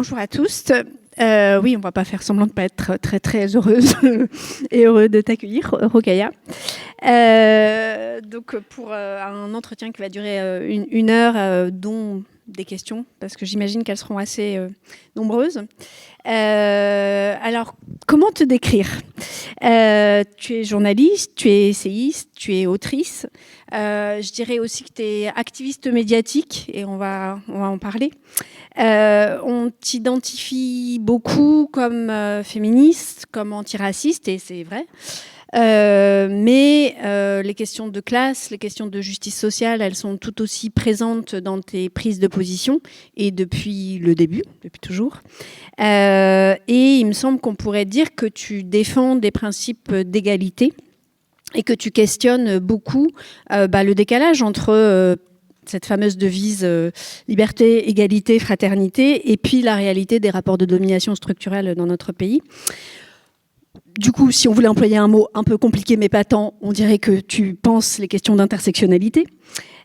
Bonjour à tous. Oui, on va pas faire semblant de pas être très très heureuse et heureux de t'accueillir, Rokhaya. Donc pour un entretien qui va durer une heure, dont des questions, parce que j'imagine qu'elles seront assez nombreuses. Alors, comment te décrire ? Tu es journaliste, tu es essayiste, tu es autrice. Je dirais aussi que tu es activiste médiatique, et on va en parler. On t'identifie beaucoup comme féministe, comme antiraciste, et c'est vrai. Mais les questions de classe, les questions de justice sociale, elles sont tout aussi présentes dans tes prises de position, et depuis le début, depuis toujours. Et il me semble qu'on pourrait dire que tu défends des principes d'égalité et que tu questionnes beaucoup le décalage entre cette fameuse devise liberté, égalité, fraternité, et puis la réalité des rapports de domination structurelle dans notre pays. Du coup, si on voulait employer un mot un peu compliqué mais pas tant, on dirait que tu penses les questions d'intersectionnalité.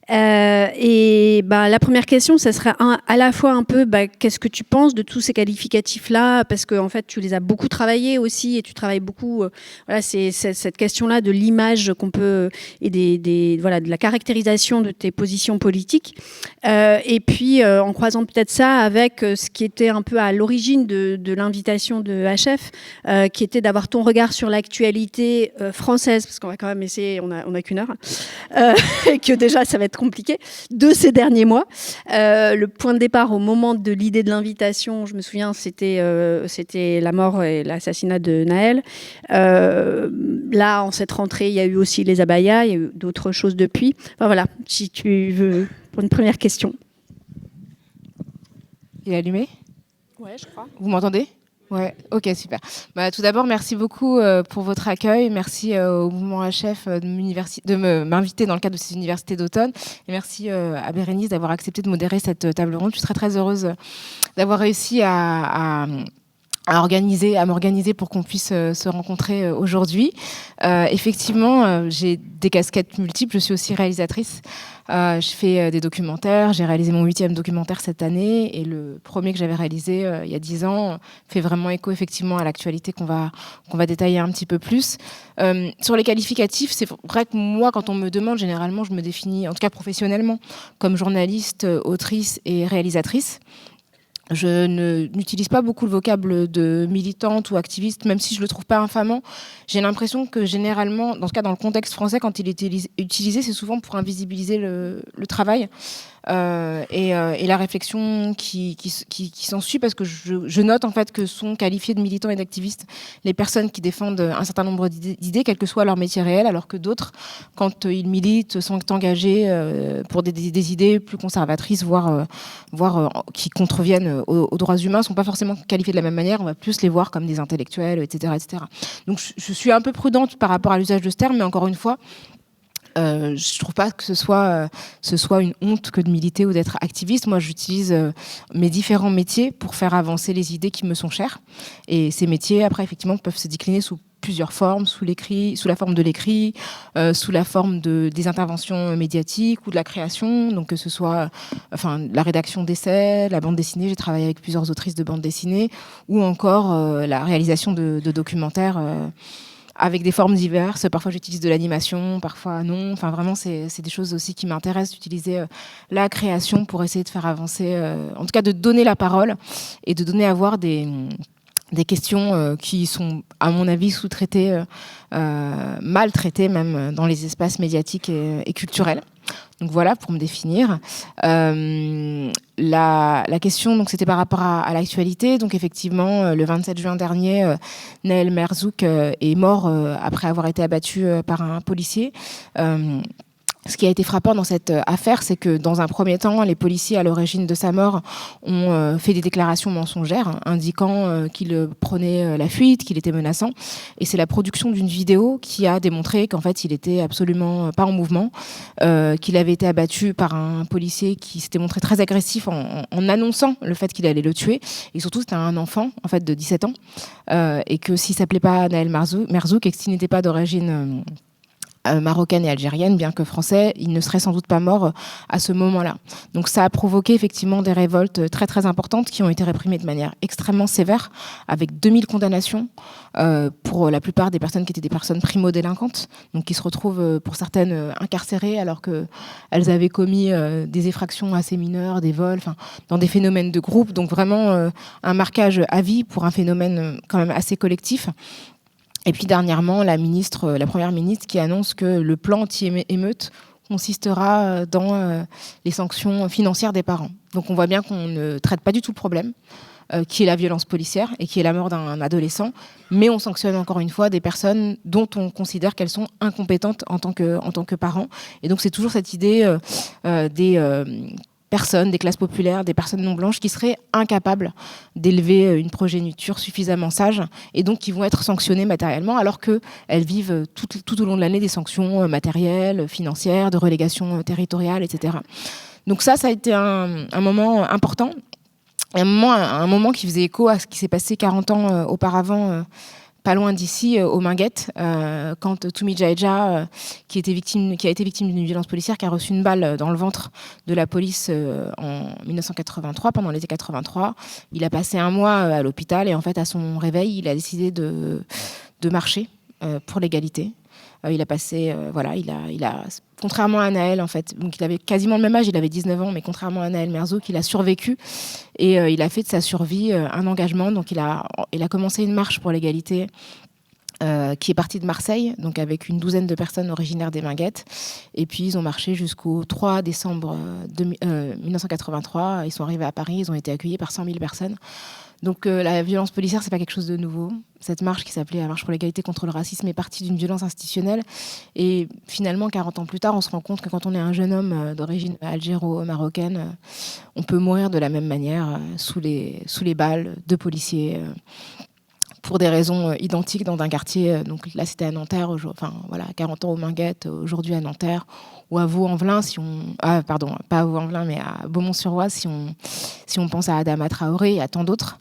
La première question, ça serait à la fois un peu qu'est-ce que tu penses de tous ces qualificatifs-là, parce que en fait tu les as beaucoup travaillés aussi et tu travailles beaucoup. Voilà, c'est cette question-là de l'image qu'on peut et de la caractérisation de tes positions politiques. Et puis en croisant peut-être ça avec ce qui était un peu à l'origine de l'invitation de HF, qui était d'avoir ton regard sur l'actualité française, parce qu'on va quand même essayer, on a qu'une heure, et que déjà ça va être compliqué, de ces derniers mois. Le point de départ au moment de l'idée de l'invitation, je me souviens, c'était la mort et l'assassinat de Nahel. Là, en cette rentrée, il y a eu aussi les abayas, il y a eu d'autres choses depuis. Enfin, voilà, si tu veux, pour une première question. Il est allumé ? Ouais, je crois. Vous m'entendez ? Ouais, ok, super. Tout d'abord, merci beaucoup pour votre accueil. Merci au mouvement HF de m'inviter dans le cadre de ces universités d'automne. Et merci à Bérénice d'avoir accepté de modérer cette table ronde. Je suis très, très heureuse d'avoir réussi à m'organiser pour qu'on puisse se rencontrer aujourd'hui. Effectivement, j'ai des casquettes multiples. Je suis aussi réalisatrice. Je fais des documentaires. J'ai réalisé mon 8e documentaire cette année. Et le premier que j'avais réalisé il y a 10 ans fait vraiment écho effectivement à l'actualité qu'on va détailler un petit peu plus. Sur les qualificatifs, c'est vrai que moi, quand on me demande, généralement, je me définis, en tout cas professionnellement, comme journaliste, autrice et réalisatrice. Je n'utilise pas beaucoup le vocable de militante ou activiste, même si je le trouve pas infamant. J'ai l'impression que généralement, dans ce cas, dans le contexte français, quand il est utilisé, c'est souvent pour invisibiliser le travail et la réflexion qui s'ensuit, parce que je note en fait que sont qualifiés de militants et d'activistes les personnes qui défendent un certain nombre d'idées, quel que soit leur métier réel, alors que d'autres, quand ils militent, sont engagés pour des idées plus conservatrices, voire qui contreviennent aux droits humains, sont pas forcément qualifiés de la même manière. On va plus les voir comme des intellectuels, etc., etc. Donc je suis un peu prudente par rapport à l'usage de ce terme, mais encore une fois, je trouve pas que ce soit une honte que de militer ou d'être activiste. Moi, j'utilise mes différents métiers pour faire avancer les idées qui me sont chères. Et ces métiers, après, effectivement, peuvent se décliner sous plusieurs formes, sous la forme de l'écrit, sous la forme des interventions médiatiques ou de la création. Donc que ce soit la rédaction d'essais, la bande dessinée, j'ai travaillé avec plusieurs autrices de bande dessinée, ou encore la réalisation de documentaires avec des formes diverses. Parfois, j'utilise de l'animation, parfois non. Enfin, vraiment, c'est des choses aussi qui m'intéressent, d'utiliser la création pour essayer de faire avancer, en tout cas de donner la parole et de donner à voir des questions qui sont, à mon avis, sous-traitées, maltraitées même dans les espaces médiatiques et culturels. Donc voilà, pour me définir. La question, donc, c'était par rapport à l'actualité. Donc effectivement, le 27 juin dernier, Nahel Merzouk est mort après avoir été abattu par un policier. Ce qui a été frappant dans cette affaire, c'est que dans un premier temps, les policiers à l'origine de sa mort ont fait des déclarations mensongères, indiquant qu'il prenait la fuite, qu'il était menaçant. Et c'est la production d'une vidéo qui a démontré qu'en fait, il était absolument pas en mouvement, qu'il avait été abattu par un policier qui s'était montré très agressif en annonçant le fait qu'il allait le tuer. Et surtout, c'était un enfant, en fait, de 17 ans, et que s'il s'appelait pas Nahel Merzouk et que s'il n'était pas d'origine marocaine et algérienne, bien que français, il ne serait sans doute pas mort à ce moment-là. Donc ça a provoqué effectivement des révoltes très très importantes qui ont été réprimées de manière extrêmement sévère, avec 2000 condamnations pour la plupart des personnes qui étaient des personnes primo-délinquantes, donc qui se retrouvent pour certaines incarcérées alors qu'elles avaient commis des effractions assez mineures, des vols, dans des phénomènes de groupe, donc vraiment un marquage à vie pour un phénomène quand même assez collectif. Et puis dernièrement, la première ministre qui annonce que le plan anti-émeute consistera dans les sanctions financières des parents. Donc on voit bien qu'on ne traite pas du tout le problème, qui est la violence policière et qui est la mort d'un adolescent, mais on sanctionne encore une fois des personnes dont on considère qu'elles sont incompétentes en tant que parents. Et donc c'est toujours cette idée des personnes, des classes populaires, des personnes non blanches qui seraient incapables d'élever une progéniture suffisamment sage et donc qui vont être sanctionnées matériellement alors qu'elles vivent tout au long de l'année des sanctions matérielles, financières, de relégation territoriale, etc. Donc ça a été un moment important, un moment qui faisait écho à ce qui s'est passé 40 ans auparavant pas loin d'ici, au Minguettes, quand Toumi Djaïdja, qui a été victime d'une violence policière, qui a reçu une balle dans le ventre de la police en 1983, pendant l'été 83. Il a passé un mois à l'hôpital et en fait, à son réveil, il a décidé de marcher pour l'égalité. Il a passé, contrairement à Naël, en fait, donc il avait quasiment le même âge, il avait 19 ans, mais contrairement à Naël Merzouk, il a survécu et il a fait de sa survie un engagement. Donc il a commencé une marche pour l'égalité qui est partie de Marseille, donc avec une douzaine de personnes originaires des Minguettes. Et puis ils ont marché jusqu'au 3 décembre 1983. Ils sont arrivés à Paris, ils ont été accueillis par 100 000 personnes. Donc la violence policière, c'est pas quelque chose de nouveau. Cette marche qui s'appelait la marche pour l'égalité contre le racisme est partie d'une violence institutionnelle. Et finalement, 40 ans plus tard, on se rend compte que quand on est un jeune homme d'origine algéro-marocaine, on peut mourir de la même manière sous les balles de policiers. Pour des raisons identiques dans un quartier, donc là c'était à Nanterre, 40 ans aux Minguettes, aujourd'hui à Nanterre, ou à Vaux-en-Velin, pas à Vaux-en-Velin, mais à Beaumont-sur-Oise, si on pense à Adama Traoré et à tant d'autres.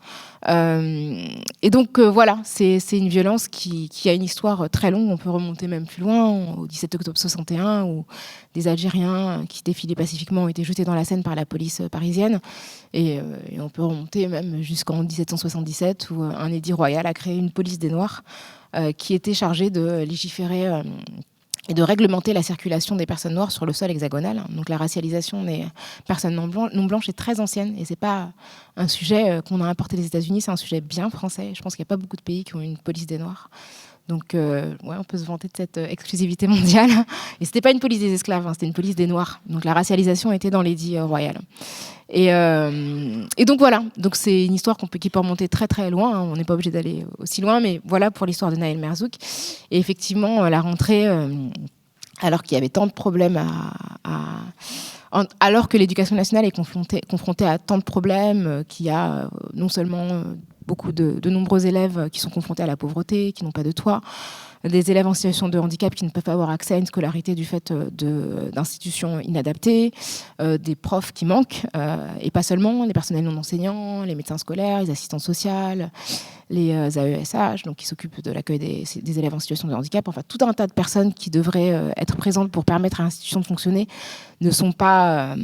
Et donc c'est une violence qui a une histoire très longue. On peut remonter même plus loin, au 17 octobre 61, où des Algériens qui défilaient pacifiquement ont été jetés dans la Seine par la police parisienne. Et on peut remonter même jusqu'en 1777, où un édit royal a créé une police des Noirs qui était chargée de légiférer et de réglementer la circulation des personnes noires sur le sol hexagonal. Donc la racialisation des personnes non blanches est très ancienne et c'est pas un sujet qu'on a importé des États-Unis, c'est un sujet bien français. Je pense qu'il n'y a pas beaucoup de pays qui ont une police des Noirs. Donc on peut se vanter de cette exclusivité mondiale. Et c'était pas une police des esclaves, c'était une police des Noirs. Donc la racialisation était dans l'édit royal. Et donc voilà, donc c'est une histoire qui peut remonter très très loin, on n'est pas obligé d'aller aussi loin, mais voilà pour l'histoire de Naël Merzouk. Et effectivement, la rentrée, alors qu'il y avait tant de problèmes alors que l'éducation nationale est confrontée à tant de problèmes, qu'il y a non seulement beaucoup de nombreux élèves qui sont confrontés à la pauvreté, qui n'ont pas de toit, des élèves en situation de handicap qui ne peuvent pas avoir accès à une scolarité du fait d'institutions inadaptées, des profs qui manquent, et pas seulement, les personnels non enseignants, les médecins scolaires, les assistantes sociales, les AESH, donc qui s'occupent de l'accueil des élèves en situation de handicap. Enfin, tout un tas de personnes qui devraient être présentes pour permettre à l'institution de fonctionner ne sont pas...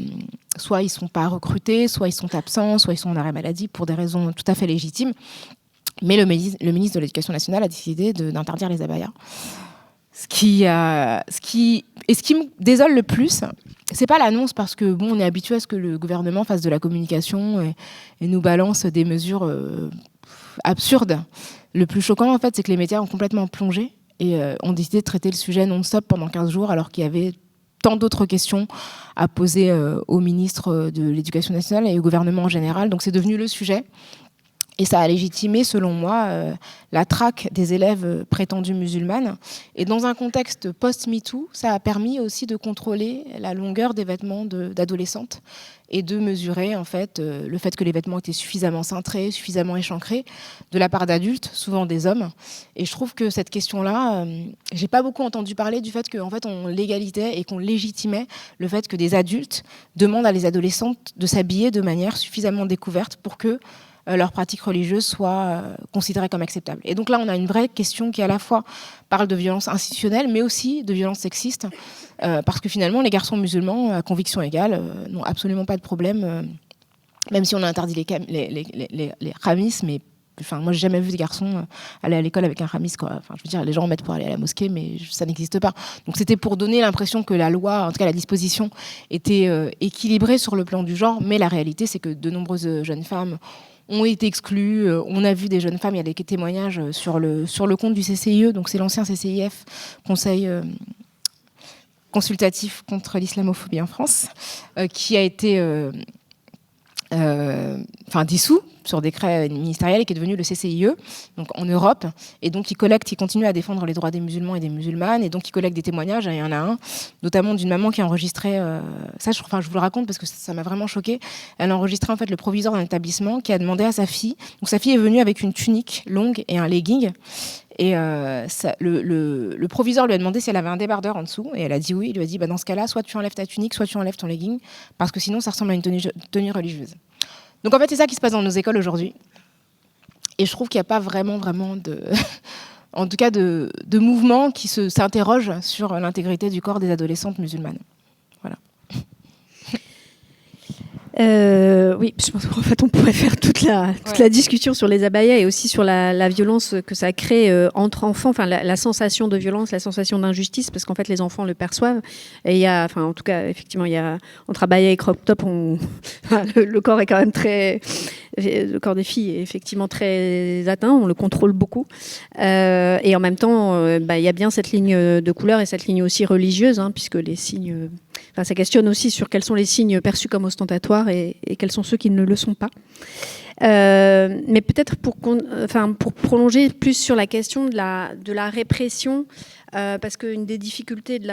soit ils ne sont pas recrutés, soit ils sont absents, soit ils sont en arrêt maladie pour des raisons tout à fait légitimes. Mais le ministre de l'Éducation nationale a décidé d'interdire les abayas. Ce qui me désole le plus, c'est pas l'annonce, parce que on est habitué à ce que le gouvernement fasse de la communication et nous balance des mesures absurdes. Le plus choquant, en fait, c'est que les médias ont complètement plongé et ont décidé de traiter le sujet non-stop pendant 15 jours, alors qu'il y avait tant d'autres questions à poser au ministre de l'Éducation nationale et au gouvernement en général. Donc c'est devenu le sujet. Et ça a légitimé, selon moi, la traque des élèves prétendues musulmanes. Et dans un contexte post-MeToo, ça a permis aussi de contrôler la longueur des vêtements d'adolescentes et de mesurer en fait le fait que les vêtements étaient suffisamment cintrés, suffisamment échancrés de la part d'adultes, souvent des hommes. Et je trouve que cette question-là, j'ai pas beaucoup entendu parler du fait qu'en fait on légalisait et qu'on légitimait le fait que des adultes demandent à les adolescentes de s'habiller de manière suffisamment découverte pour que leurs pratiques religieuses soient considérées comme acceptables. Et donc là, on a une vraie question qui à la fois parle de violence institutionnelle, mais aussi de violence sexiste, parce que finalement, les garçons musulmans à conviction égale n'ont absolument pas de problème, même si on a interdit les khamis, mais enfin, moi, j'ai jamais vu des garçons aller à l'école avec un khamis, quoi. Enfin, je veux dire, les gens en mettent pour aller à la mosquée, mais ça n'existe pas. Donc, c'était pour donner l'impression que la loi, en tout cas la disposition, était équilibrée sur le plan du genre. Mais la réalité, c'est que de nombreuses jeunes femmes ont été exclues. On a vu des jeunes femmes, il y a des témoignages sur le compte du CCIE, donc c'est l'ancien CCIF, Conseil consultatif contre l'islamophobie en France, qui a été dissous sur décret ministériel et qui est devenu le CCIE, donc en Europe, et donc il continue à défendre les droits des musulmans et des musulmanes, et donc il collecte des témoignages, il y en a un, notamment d'une maman qui a enregistré, je vous le raconte parce que ça m'a vraiment choquée, elle a enregistré en fait le proviseur d'un établissement qui a demandé à sa fille, donc sa fille est venue avec une tunique longue et un legging, et le proviseur lui a demandé si elle avait un débardeur en dessous, et elle a dit oui. Il lui a dit dans ce cas-là, soit tu enlèves ta tunique, soit tu enlèves ton legging, parce que sinon ça ressemble à une tenue religieuse. Donc en fait, c'est ça qui se passe dans nos écoles aujourd'hui. Et je trouve qu'il n'y a pas vraiment en tout cas de mouvement qui s'interroge sur l'intégrité du corps des adolescentes musulmanes. Voilà. Oui, je pense qu'en fait, on pourrait faire toute la discussion sur les abayas et aussi sur la violence que ça crée entre enfants, enfin la sensation de violence, la sensation d'injustice, parce qu'en fait, les enfants le perçoivent. Et il y a, enfin, en tout cas, effectivement, il y a entre abaya et crop top, le corps est quand même le corps des filles est effectivement très atteint, on le contrôle beaucoup. Et en même temps, il y a bien cette ligne de couleur et cette ligne aussi religieuse, puisque les signes... ça questionne aussi sur quels sont les signes perçus comme ostentatoires et quels sont ceux qui ne le sont pas. Mais peut-être pour prolonger plus sur la question de la répression, parce qu'une des difficultés de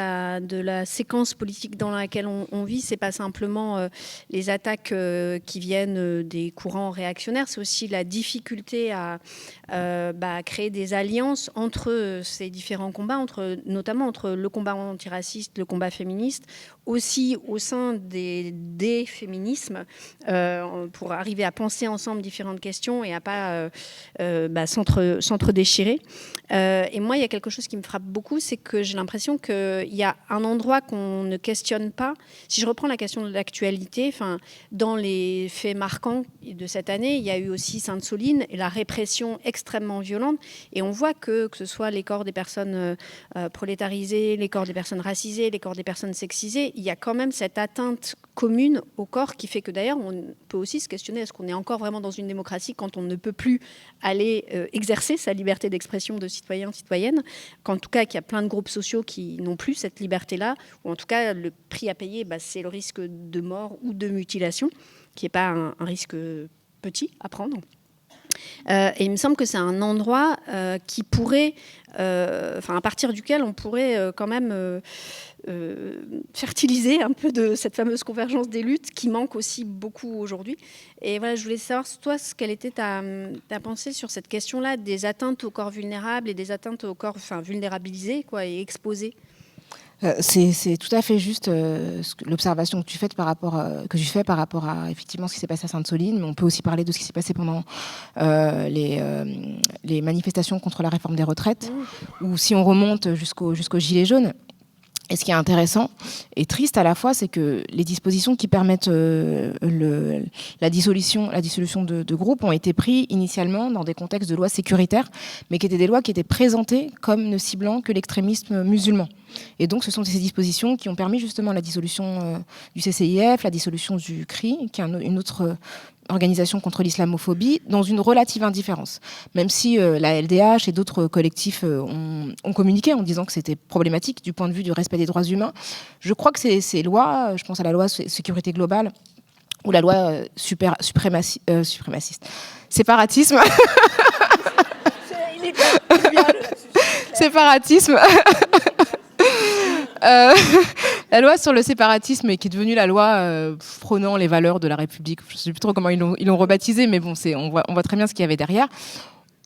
la séquence politique dans laquelle on vit, c'est pas simplement les attaques qui viennent des courants réactionnaires, c'est aussi la difficulté à créer des alliances entre ces différents combats, notamment entre le combat antiraciste, le combat féministe, aussi au sein des féminismes, pour arriver à penser ensemble différentes questions et à pas s'entre-déchirer. Et moi, il y a quelque chose qui me frappe beaucoup, c'est que j'ai l'impression qu'il y a un endroit qu'on ne questionne pas. Si je reprends la question de l'actualité, dans les faits marquants de cette année, il y a eu aussi Sainte-Soline et la répression extrêmement violente. Et on voit que ce soit les corps des personnes prolétarisées, les corps des personnes racisées, les corps des personnes sexisées, il y a quand même cette atteinte commune au corps qui fait que d'ailleurs, on peut aussi se questionner, est-ce qu'on est encore vraiment dans une démocratie quand on ne peut plus aller exercer sa liberté d'expression de citoyen, citoyenne, qu'en tout cas, qu'il y a plein de groupes sociaux qui n'ont plus cette liberté-là, ou en tout cas, le prix à payer, c'est le risque de mort ou de mutilation, qui n'est pas un risque petit à prendre. Et il me semble que c'est un endroit qui pourrait, à partir duquel on pourrait quand même fertiliser un peu de cette fameuse convergence des luttes qui manque aussi beaucoup aujourd'hui. Et voilà, je voulais savoir, toi, quelle était ta pensée sur cette question-là des atteintes aux corps vulnérables et des atteintes aux corps vulnérabilisés et exposés. C'est tout à fait juste l'observation que tu fais par rapport à effectivement ce qui s'est passé à Sainte-Soline, mais on peut aussi parler de ce qui s'est passé pendant les manifestations contre la réforme des retraites, ou si on remonte jusqu'aux Gilets jaunes. Et ce qui est intéressant et triste à la fois, c'est que les dispositions qui permettent la dissolution de groupes ont été prises initialement dans des contextes de lois sécuritaires, mais qui étaient des lois qui étaient présentées comme ne ciblant que l'extrémisme musulman. Et donc, ce sont ces dispositions qui ont permis justement la dissolution du CCIF, la dissolution du CRI, qui est une autre organisation contre l'islamophobie, dans une relative indifférence. Même si la LDH et d'autres collectifs ont communiqué en disant que c'était problématique du point de vue du respect des droits humains, je crois que ces lois, je pense à la loi sécurité globale ou la loi suprémaciste, séparatisme, séparatisme. La loi sur le séparatisme, qui est devenue la loi prônant les valeurs de la République, je ne sais plus trop comment ils l'ont rebaptisé, mais bon, on voit très bien ce qu'il y avait derrière,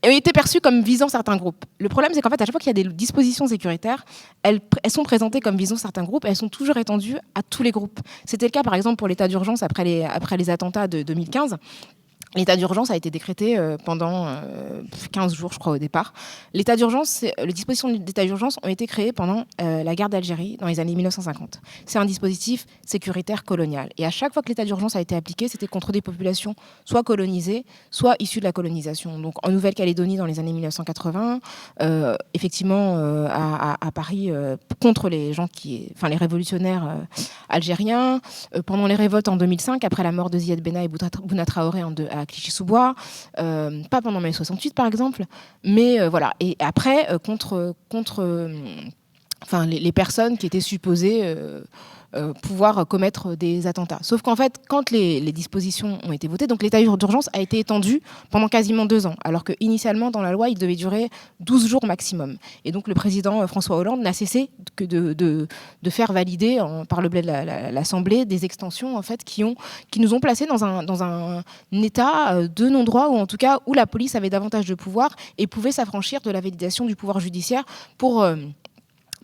et été perçue comme visant certains groupes. Le problème, c'est qu'en fait, à chaque fois qu'il y a des dispositions sécuritaires, elles sont présentées comme visant certains groupes, et elles sont toujours étendues à tous les groupes. C'était le cas, par exemple, pour l'état d'urgence après les attentats de 2015. L'état d'urgence a été décrété pendant 15 jours, je crois, au départ. L'état d'urgence, les dispositions d'état d'urgence ont été créées pendant la guerre d'Algérie dans les années 1950. C'est un dispositif sécuritaire colonial. Et à chaque fois que l'état d'urgence a été appliqué, c'était contre des populations soit colonisées, soit issues de la colonisation. Donc en Nouvelle-Calédonie dans les années 1980, effectivement à Paris, contre les gens les révolutionnaires algériens, pendant les révoltes en 2005, après la mort de Ziad Benna et Bouna Traoré à Clichy-sous-Bois, pas pendant mai 68 par exemple, mais voilà. Et après, contre les personnes qui étaient supposées pouvoir commettre des attentats. Sauf qu'en fait, quand les dispositions ont été votées, donc l'état d'urgence a été étendu pendant quasiment 2 ans, alors qu'initialement, dans la loi, il devait durer 12 jours maximum. Et donc le président François Hollande n'a cessé que de faire valider par le biais de l'Assemblée des extensions en fait, qui nous ont placés dans un état de non-droit, ou en tout cas où la police avait davantage de pouvoir et pouvait s'affranchir de la validation du pouvoir judiciaire pour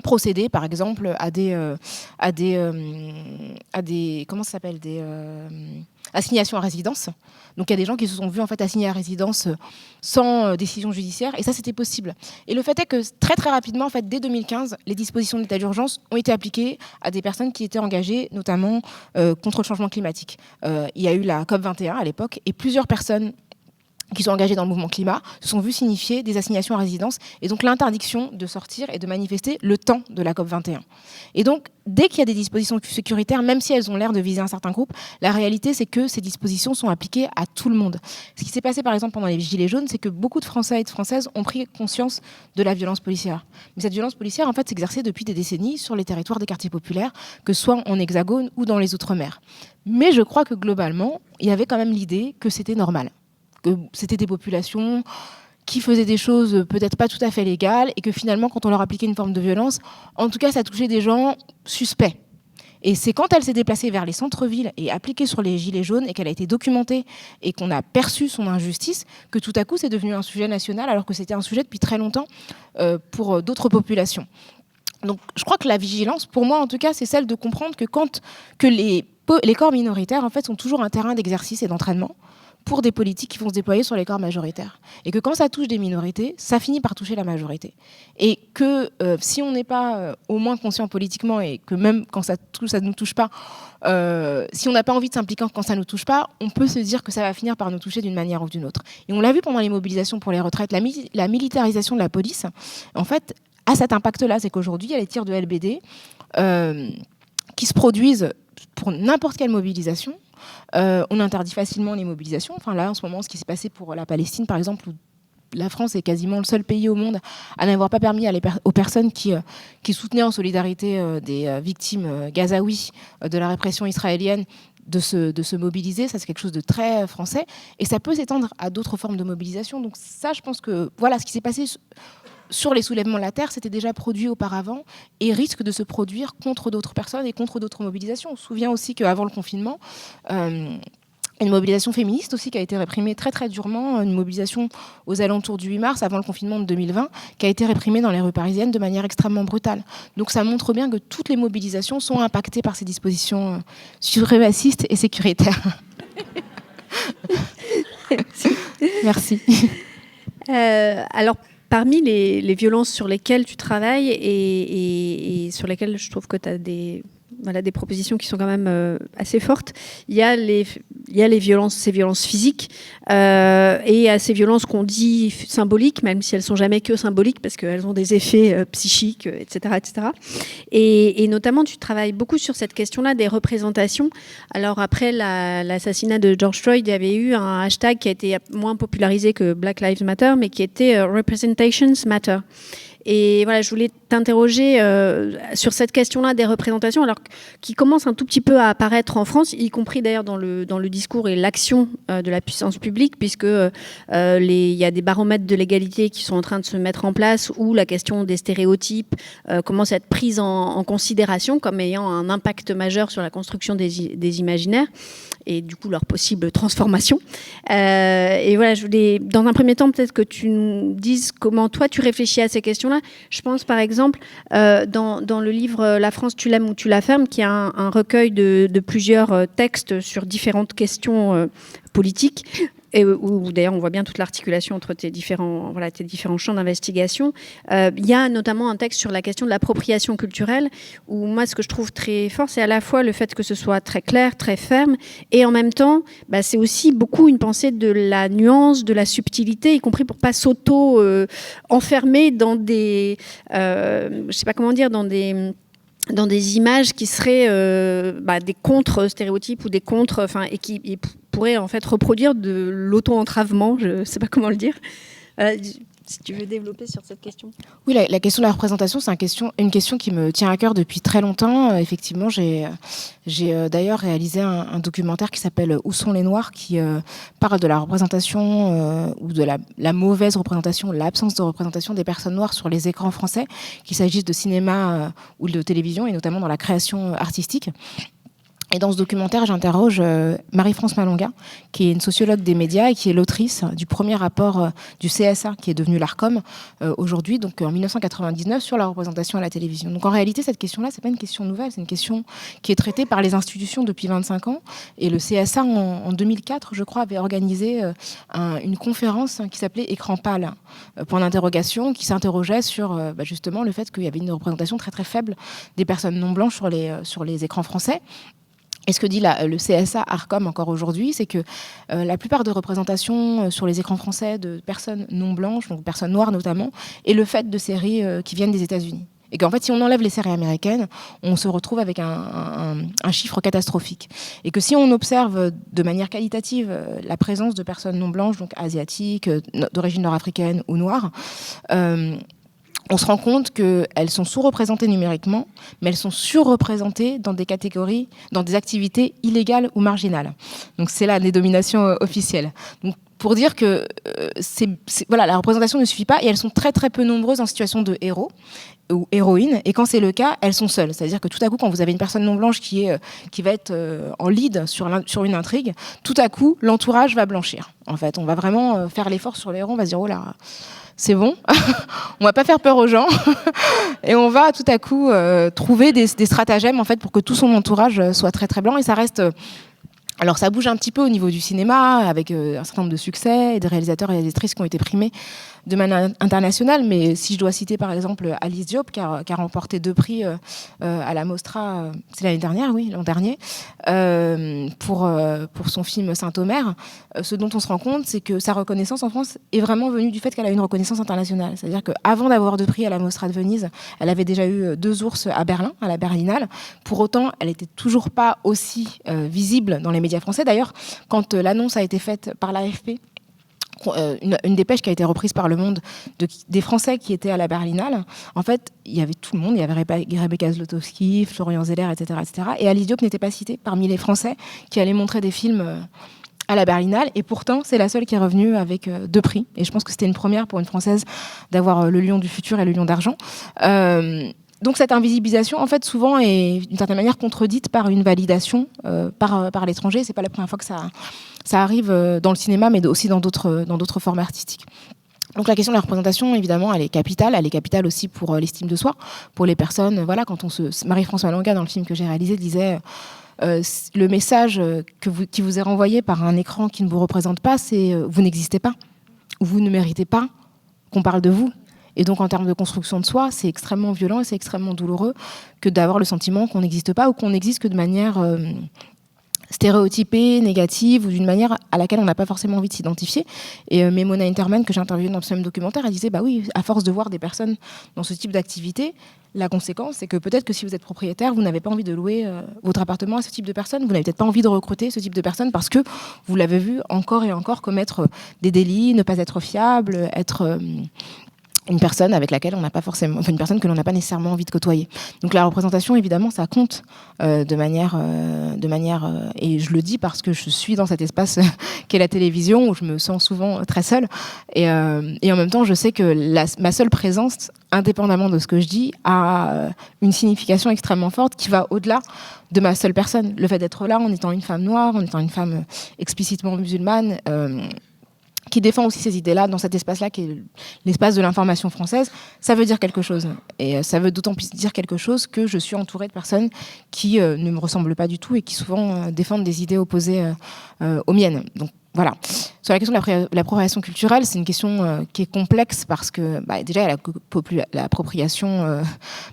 procéder par exemple à des comment ça s'appelle, des assignations à résidence. Donc il y a des gens qui se sont vus en fait assignés à résidence sans décision judiciaire, et ça c'était possible. Et le fait est que très très rapidement en fait, dès 2015, les dispositions de l'état d'urgence ont été appliquées à des personnes qui étaient engagées notamment contre le changement climatique. Il y a eu la COP21 à l'époque, et plusieurs personnes qui sont engagés dans le mouvement climat, se sont vus signifier des assignations à résidence, et donc l'interdiction de sortir et de manifester le temps de la COP21. Et donc, dès qu'il y a des dispositions sécuritaires, même si elles ont l'air de viser un certain groupe, la réalité, c'est que ces dispositions sont appliquées à tout le monde. Ce qui s'est passé, par exemple, pendant les Gilets jaunes, c'est que beaucoup de Français et de Françaises ont pris conscience de la violence policière. Mais cette violence policière, en fait, s'exerçait depuis des décennies sur les territoires des quartiers populaires, que ce soit en Hexagone ou dans les Outre-mer. Mais je crois que, globalement, il y avait quand même l'idée que c'était normal, que c'était des populations qui faisaient des choses peut-être pas tout à fait légales, et que finalement, quand on leur appliquait une forme de violence, en tout cas, ça touchait des gens suspects. Et c'est quand elle s'est déplacée vers les centres-villes et appliquée sur les Gilets jaunes, et qu'elle a été documentée et qu'on a perçu son injustice, que tout à coup, c'est devenu un sujet national, alors que c'était un sujet depuis très longtemps pour d'autres populations. Donc, je crois que la vigilance, pour moi en tout cas, c'est celle de comprendre que les corps minoritaires, en fait, sont toujours un terrain d'exercice et d'entraînement pour des politiques qui vont se déployer sur les corps majoritaires. Et que quand ça touche des minorités, ça finit par toucher la majorité. Et que si on n'est pas au moins conscient politiquement, et que même quand ça ne nous touche pas, si on n'a pas envie de s'impliquer quand ça ne nous touche pas, on peut se dire que ça va finir par nous toucher d'une manière ou d'une autre. Et on l'a vu pendant les mobilisations pour les retraites, la militarisation de la police, en fait, a cet impact-là. C'est qu'aujourd'hui, il y a les tirs de LBD qui se produisent pour n'importe quelle mobilisation. On interdit facilement les mobilisations. Enfin, là, en ce moment, ce qui s'est passé pour la Palestine, par exemple, où la France est quasiment le seul pays au monde à n'avoir pas permis aux personnes qui soutenaient en solidarité des victimes gazaouis de la répression israélienne de se mobiliser. Ça, c'est quelque chose de très français. Et ça peut s'étendre à d'autres formes de mobilisation. Donc ça, je pense que voilà, ce qui s'est passé sur les soulèvements de la terre, c'était déjà produit auparavant et risque de se produire contre d'autres personnes et contre d'autres mobilisations. On se souvient aussi qu'avant le confinement, une mobilisation féministe aussi qui a été réprimée très très durement, une mobilisation aux alentours du 8 mars, avant le confinement de 2020, qui a été réprimée dans les rues parisiennes de manière extrêmement brutale. Donc ça montre bien que toutes les mobilisations sont impactées par ces dispositions suprémacistes et sécuritaires. Merci. Alors, parmi les violences sur lesquelles tu travailles et sur lesquelles je trouve que tu as des propositions qui sont quand même assez fortes, il y a ces violences physiques et à ces violences qu'on dit symboliques, même si elles ne sont jamais que symboliques, parce qu'elles ont des effets psychiques, etc., etc. Et notamment, tu travailles beaucoup sur cette question-là des représentations. Alors après l'assassinat de George Floyd, il y avait eu un hashtag qui a été moins popularisé que Black Lives Matter, mais qui était Representations Matter. Et voilà, je voulais t'interroger sur cette question-là des représentations, alors qui commence un tout petit peu à apparaître en France, y compris d'ailleurs dans le discours et l'action de la puissance publique, puisque il y a des baromètres de l'égalité qui sont en train de se mettre en place, où la question des stéréotypes commence à être prise en considération comme ayant un impact majeur sur la construction des imaginaires et du coup leur possible transformation. Et voilà, je voulais, dans un premier temps, peut-être que tu nous dises comment toi tu réfléchis à ces questions-là. Je pense par exemple dans le livre La France, tu l'aimes ou tu la fermes, qui est un recueil de plusieurs textes sur différentes questions politiques. Et où d'ailleurs on voit bien toute l'articulation entre tes différents champs d'investigation. Il y a notamment un texte sur la question de l'appropriation culturelle, où moi ce que je trouve très fort, c'est à la fois le fait que ce soit très clair, très ferme, et en même temps, c'est aussi beaucoup une pensée de la nuance, de la subtilité, y compris pour pas s'auto-enfermer dans des, je sais pas comment dire, dans des images qui seraient des contre-stéréotypes ou des contre, et qui pourraient en fait reproduire de l'auto-entravement, je ne sais pas comment le dire. Si tu veux développer sur cette question. Oui, la question de la représentation, c'est une question qui me tient à cœur depuis très longtemps. Effectivement, j'ai d'ailleurs réalisé un documentaire qui s'appelle « Où sont les Noirs ?», qui parle de la représentation ou de la mauvaise représentation, l'absence de représentation des personnes noires sur les écrans français, qu'il s'agisse de cinéma ou de télévision, et notamment dans la création artistique. Et dans ce documentaire, j'interroge Marie-France Malonga, qui est une sociologue des médias et qui est l'autrice du premier rapport du CSA, qui est devenu l'ARCOM aujourd'hui, donc en 1999, sur la représentation à la télévision. Donc en réalité, cette question-là, c'est pas une question nouvelle, c'est une question qui est traitée par les institutions depuis 25 ans. Et le CSA, en 2004, je crois, avait organisé une conférence qui s'appelait Écran pâle, point d'interrogation, qui s'interrogeait sur justement le fait qu'il y avait une représentation très très faible des personnes non blanches sur les écrans français. Et ce que dit le CSA Arcom encore aujourd'hui, c'est que la plupart de représentations sur les écrans français de personnes non blanches, donc personnes noires notamment, est le fait de séries qui viennent des États-Unis. Et qu'en fait, si on enlève les séries américaines, on se retrouve avec un chiffre catastrophique. Et que si on observe de manière qualitative la présence de personnes non blanches, donc asiatiques, d'origine nord-africaine ou noire, on se rend compte qu'elles sont sous-représentées numériquement, mais elles sont surreprésentées dans des catégories, dans des activités illégales ou marginales. Donc c'est là les dominations officielles. Donc, pour dire que la représentation ne suffit pas, et elles sont très très peu nombreuses en situation de héros ou héroïne, et quand c'est le cas, elles sont seules. C'est-à-dire que tout à coup, quand vous avez une personne non blanche qui va être en lead sur une intrigue, tout à coup, l'entourage va blanchir. En fait, on va vraiment faire l'effort sur les héros, on va se dire, oh là, c'est bon, on va pas faire peur aux gens, et on va tout à coup trouver des stratagèmes en fait pour que tout son entourage soit très très blanc, et ça reste... Alors ça bouge un petit peu au niveau du cinéma, avec un certain nombre de succès et des réalisateurs et réalisatrices qui ont été primés de manière internationale, mais si je dois citer par exemple Alice Diop, qui a remporté 2 prix à la Mostra, c'est l'année dernière, oui, l'an dernier, pour son film Saint-Omer, ce dont on se rend compte, c'est que sa reconnaissance en France est vraiment venue du fait qu'elle a une reconnaissance internationale. C'est-à-dire qu'avant d'avoir 2 prix à la Mostra de Venise, elle avait déjà eu 2 ours à Berlin, à la Berlinale. Pour autant, elle n'était toujours pas aussi visible dans les médias français. D'ailleurs, quand l'annonce a été faite par l'AFP, une dépêche qui a été reprise par Le Monde des Français qui étaient à la Berlinale, en fait, il y avait tout le monde, il y avait Rebecca Zlotowski, Florian Zeller, etc., etc. Et Alice Diop n'était pas citée parmi les Français qui allaient montrer des films à la Berlinale, et pourtant c'est la seule qui est revenue avec 2 prix, et je pense que c'était une première pour une Française d'avoir le Lion du futur et le Lion d'argent. Donc cette invisibilisation, en fait, souvent est d'une certaine manière contredite par une validation par l'étranger. C'est pas la première fois que ça arrive dans le cinéma, mais aussi dans d'autres formes artistiques. Donc la question de la représentation, évidemment, elle est capitale. Elle est capitale aussi pour l'estime de soi, pour les personnes. Voilà, Marie-France Malonga, dans le film que j'ai réalisé, disait le message qui vous est renvoyé par un écran qui ne vous représente pas, c'est vous n'existez pas, ou vous ne méritez pas qu'on parle de vous. Et donc, en termes de construction de soi, c'est extrêmement violent et c'est extrêmement douloureux que d'avoir le sentiment qu'on n'existe pas, ou qu'on n'existe que de manière stéréotypée, négative, ou d'une manière à laquelle on n'a pas forcément envie de s'identifier. Et Mona Interman, que j'ai interviewée dans ce même documentaire, elle disait, bah oui, à force de voir des personnes dans ce type d'activité, la conséquence, c'est que peut-être que si vous êtes propriétaire, vous n'avez pas envie de louer votre appartement à ce type de personnes, vous n'avez peut-être pas envie de recruter ce type de personnes parce que vous l'avez vu encore et encore commettre des délits, ne pas être fiable, être... une personne avec laquelle on n'a pas forcément, enfin une personne que l'on n'a pas nécessairement envie de côtoyer. Donc la représentation, évidemment, ça compte de manière, et je le dis parce que je suis dans cet espace qu'est la télévision, où je me sens souvent très seule, et en même temps, je sais que ma seule présence, indépendamment de ce que je dis, a une signification extrêmement forte qui va au-delà de ma seule personne. Le fait d'être là, en étant une femme noire, en étant une femme explicitement musulmane, qui défend aussi ces idées-là dans cet espace-là qui est l'espace de l'information française, ça veut dire quelque chose. Et ça veut d'autant plus dire quelque chose que je suis entourée de personnes qui ne me ressemblent pas du tout et qui souvent défendent des idées opposées aux miennes. Donc voilà. Sur la question de l'appropriation culturelle, c'est une question qui est complexe parce que déjà, il y a l'appropriation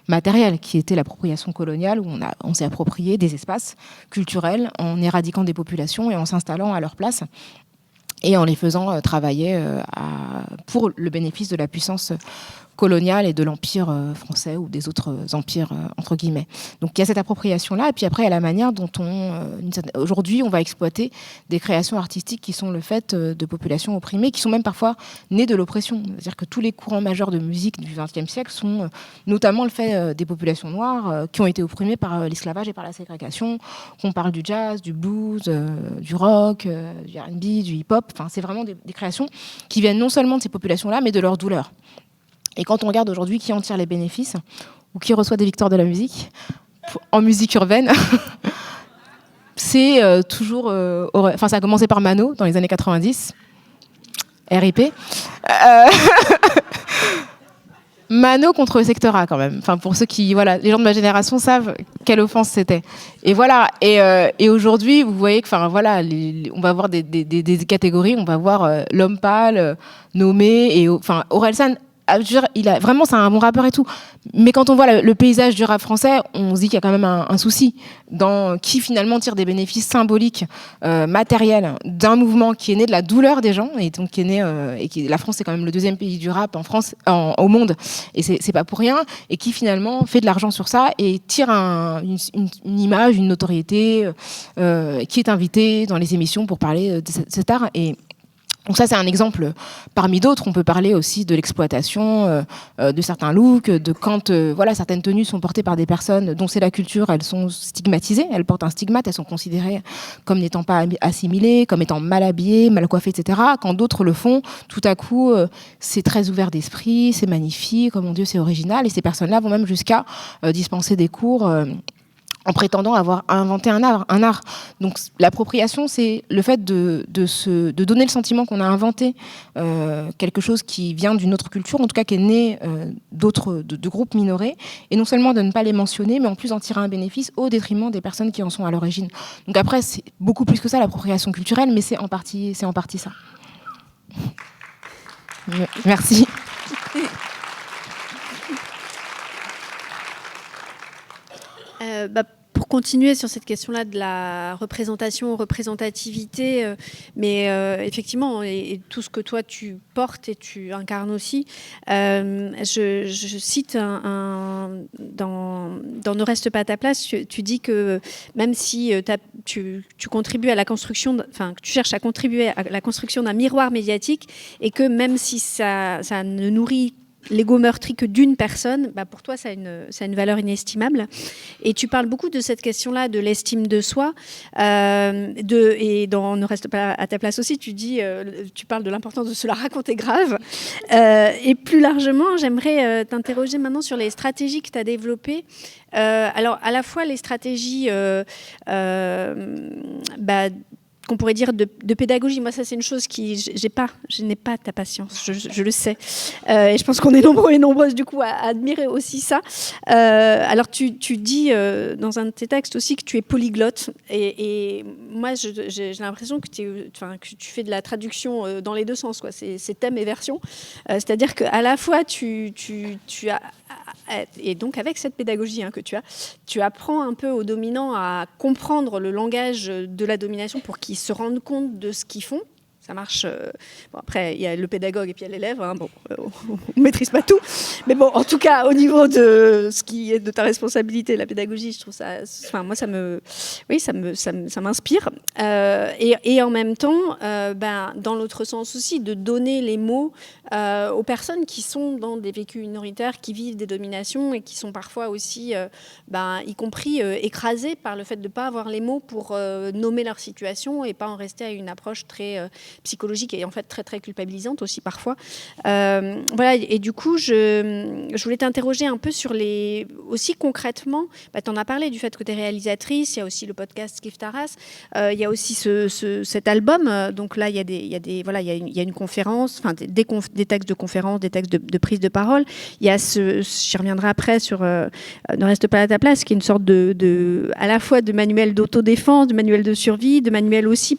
matérielle qui était l'appropriation coloniale où on s'est approprié des espaces culturels en éradiquant des populations et en s'installant à leur place et en les faisant travailler pour le bénéfice de la puissance coloniale et de l'empire français ou des autres empires entre guillemets. Donc il y a cette appropriation là et puis après il y a la manière dont aujourd'hui on va exploiter des créations artistiques qui sont le fait de populations opprimées, qui sont même parfois nées de l'oppression. C'est-à-dire que tous les courants majeurs de musique du XXe siècle sont notamment le fait des populations noires qui ont été opprimées par l'esclavage et par la ségrégation. Qu'on parle du jazz, du blues, du rock, du R&B, du hip-hop. Enfin, c'est vraiment des créations qui viennent non seulement de ces populations-là, mais de leur douleur. Et quand on regarde aujourd'hui qui en tire les bénéfices ou qui reçoit des victoires de la musique, en musique urbaine, c'est toujours... ça a commencé par Mano dans les années 90, RIP. Mano contre le secteur A quand même. Enfin, pour ceux qui... Voilà, les gens de ma génération savent quelle offense c'était. Et voilà. Et aujourd'hui, vous voyez que... Enfin, voilà, on va avoir des catégories. On va voir l'homme pâle, nommé. Et enfin, Orelsan... Vraiment, c'est un bon rappeur et tout. Mais quand on voit le paysage du rap français, on se dit qu'il y a quand même un souci dans qui finalement tire des bénéfices symboliques, matériels, d'un mouvement qui est né de la douleur des gens et donc qui est né la France c'est quand même le deuxième pays du rap au monde et c'est pas pour rien et qui finalement fait de l'argent sur ça et tire une image, une notoriété, qui est invité dans les émissions pour parler de cet art et donc ça, c'est un exemple parmi d'autres. On peut parler aussi de l'exploitation de certains looks, de quand certaines tenues sont portées par des personnes dont c'est la culture, elles sont stigmatisées, elles portent un stigmate, elles sont considérées comme n'étant pas assimilées, comme étant mal habillées, mal coiffées, etc. Quand d'autres le font, tout à coup, c'est très ouvert d'esprit, c'est magnifique, oh mon Dieu, c'est original. Et ces personnes-là vont même jusqu'à dispenser des cours en prétendant avoir inventé un art. Donc l'appropriation, c'est le fait de donner le sentiment qu'on a inventé quelque chose qui vient d'une autre culture, en tout cas qui est né de groupes minorés, et non seulement de ne pas les mentionner, mais en plus d'en tirer un bénéfice au détriment des personnes qui en sont à l'origine. Donc après, c'est beaucoup plus que ça l'appropriation culturelle, mais c'est en partie ça. Merci. Pour continuer sur cette question-là de la représentativité, mais effectivement, et tout ce que toi tu portes et tu incarnes aussi, je cite dans Ne reste pas à ta place, tu dis que même si tu contribues à la construction, que tu cherches à contribuer à la construction d'un miroir médiatique, et que même si ça ne nourrit l'ego meurtri que d'une personne, pour toi, ça a une valeur inestimable. Et tu parles beaucoup de cette question-là, de l'estime de soi. Et dans Ne reste pas à ta place aussi, tu parles de l'importance de se la raconter grave. Et plus largement, j'aimerais t'interroger maintenant sur les stratégies que tu as développées. Alors, à la fois les stratégies qu'on pourrait dire de pédagogie. Moi, ça, c'est une chose je n'ai pas ta patience, je le sais. Et je pense qu'on est nombreux et nombreuses, du coup, à admirer aussi ça. Alors, tu dis dans un de tes textes aussi que tu es polyglotte. Et moi, j'ai l'impression que tu fais de la traduction dans les deux sens, quoi. C'est thème et version. C'est-à-dire qu'à la fois, tu as... Et donc, avec cette pédagogie que tu apprends un peu aux dominants à comprendre le langage de la domination pour qu'ils se rendent compte de ce qu'ils font. Ça marche. Après, il y a le pédagogue et puis il y a l'élève. On ne maîtrise pas tout. Mais bon, en tout cas, au niveau de ce qui est de ta responsabilité, la pédagogie, je trouve ça... moi, ça m'inspire. Et en même temps, dans l'autre sens aussi, de donner les mots aux personnes qui sont dans des vécus minoritaires, qui vivent des dominations et qui sont parfois aussi, y compris écrasées par le fait de ne pas avoir les mots pour nommer leur situation et pas en rester à une approche très... psychologique et en fait très très culpabilisante aussi parfois. Et du coup je voulais t'interroger un peu sur aussi concrètement, tu en as parlé du fait que tu es réalisatrice, il y a aussi le podcast Kif Taras, il y a aussi cet album, donc là il y a une conférence, des textes de conférence, des textes de prise de parole, il y a j'y reviendrai après sur Ne reste pas à ta place, qui est une sorte à la fois de manuel d'autodéfense, de manuel de survie, de manuel aussi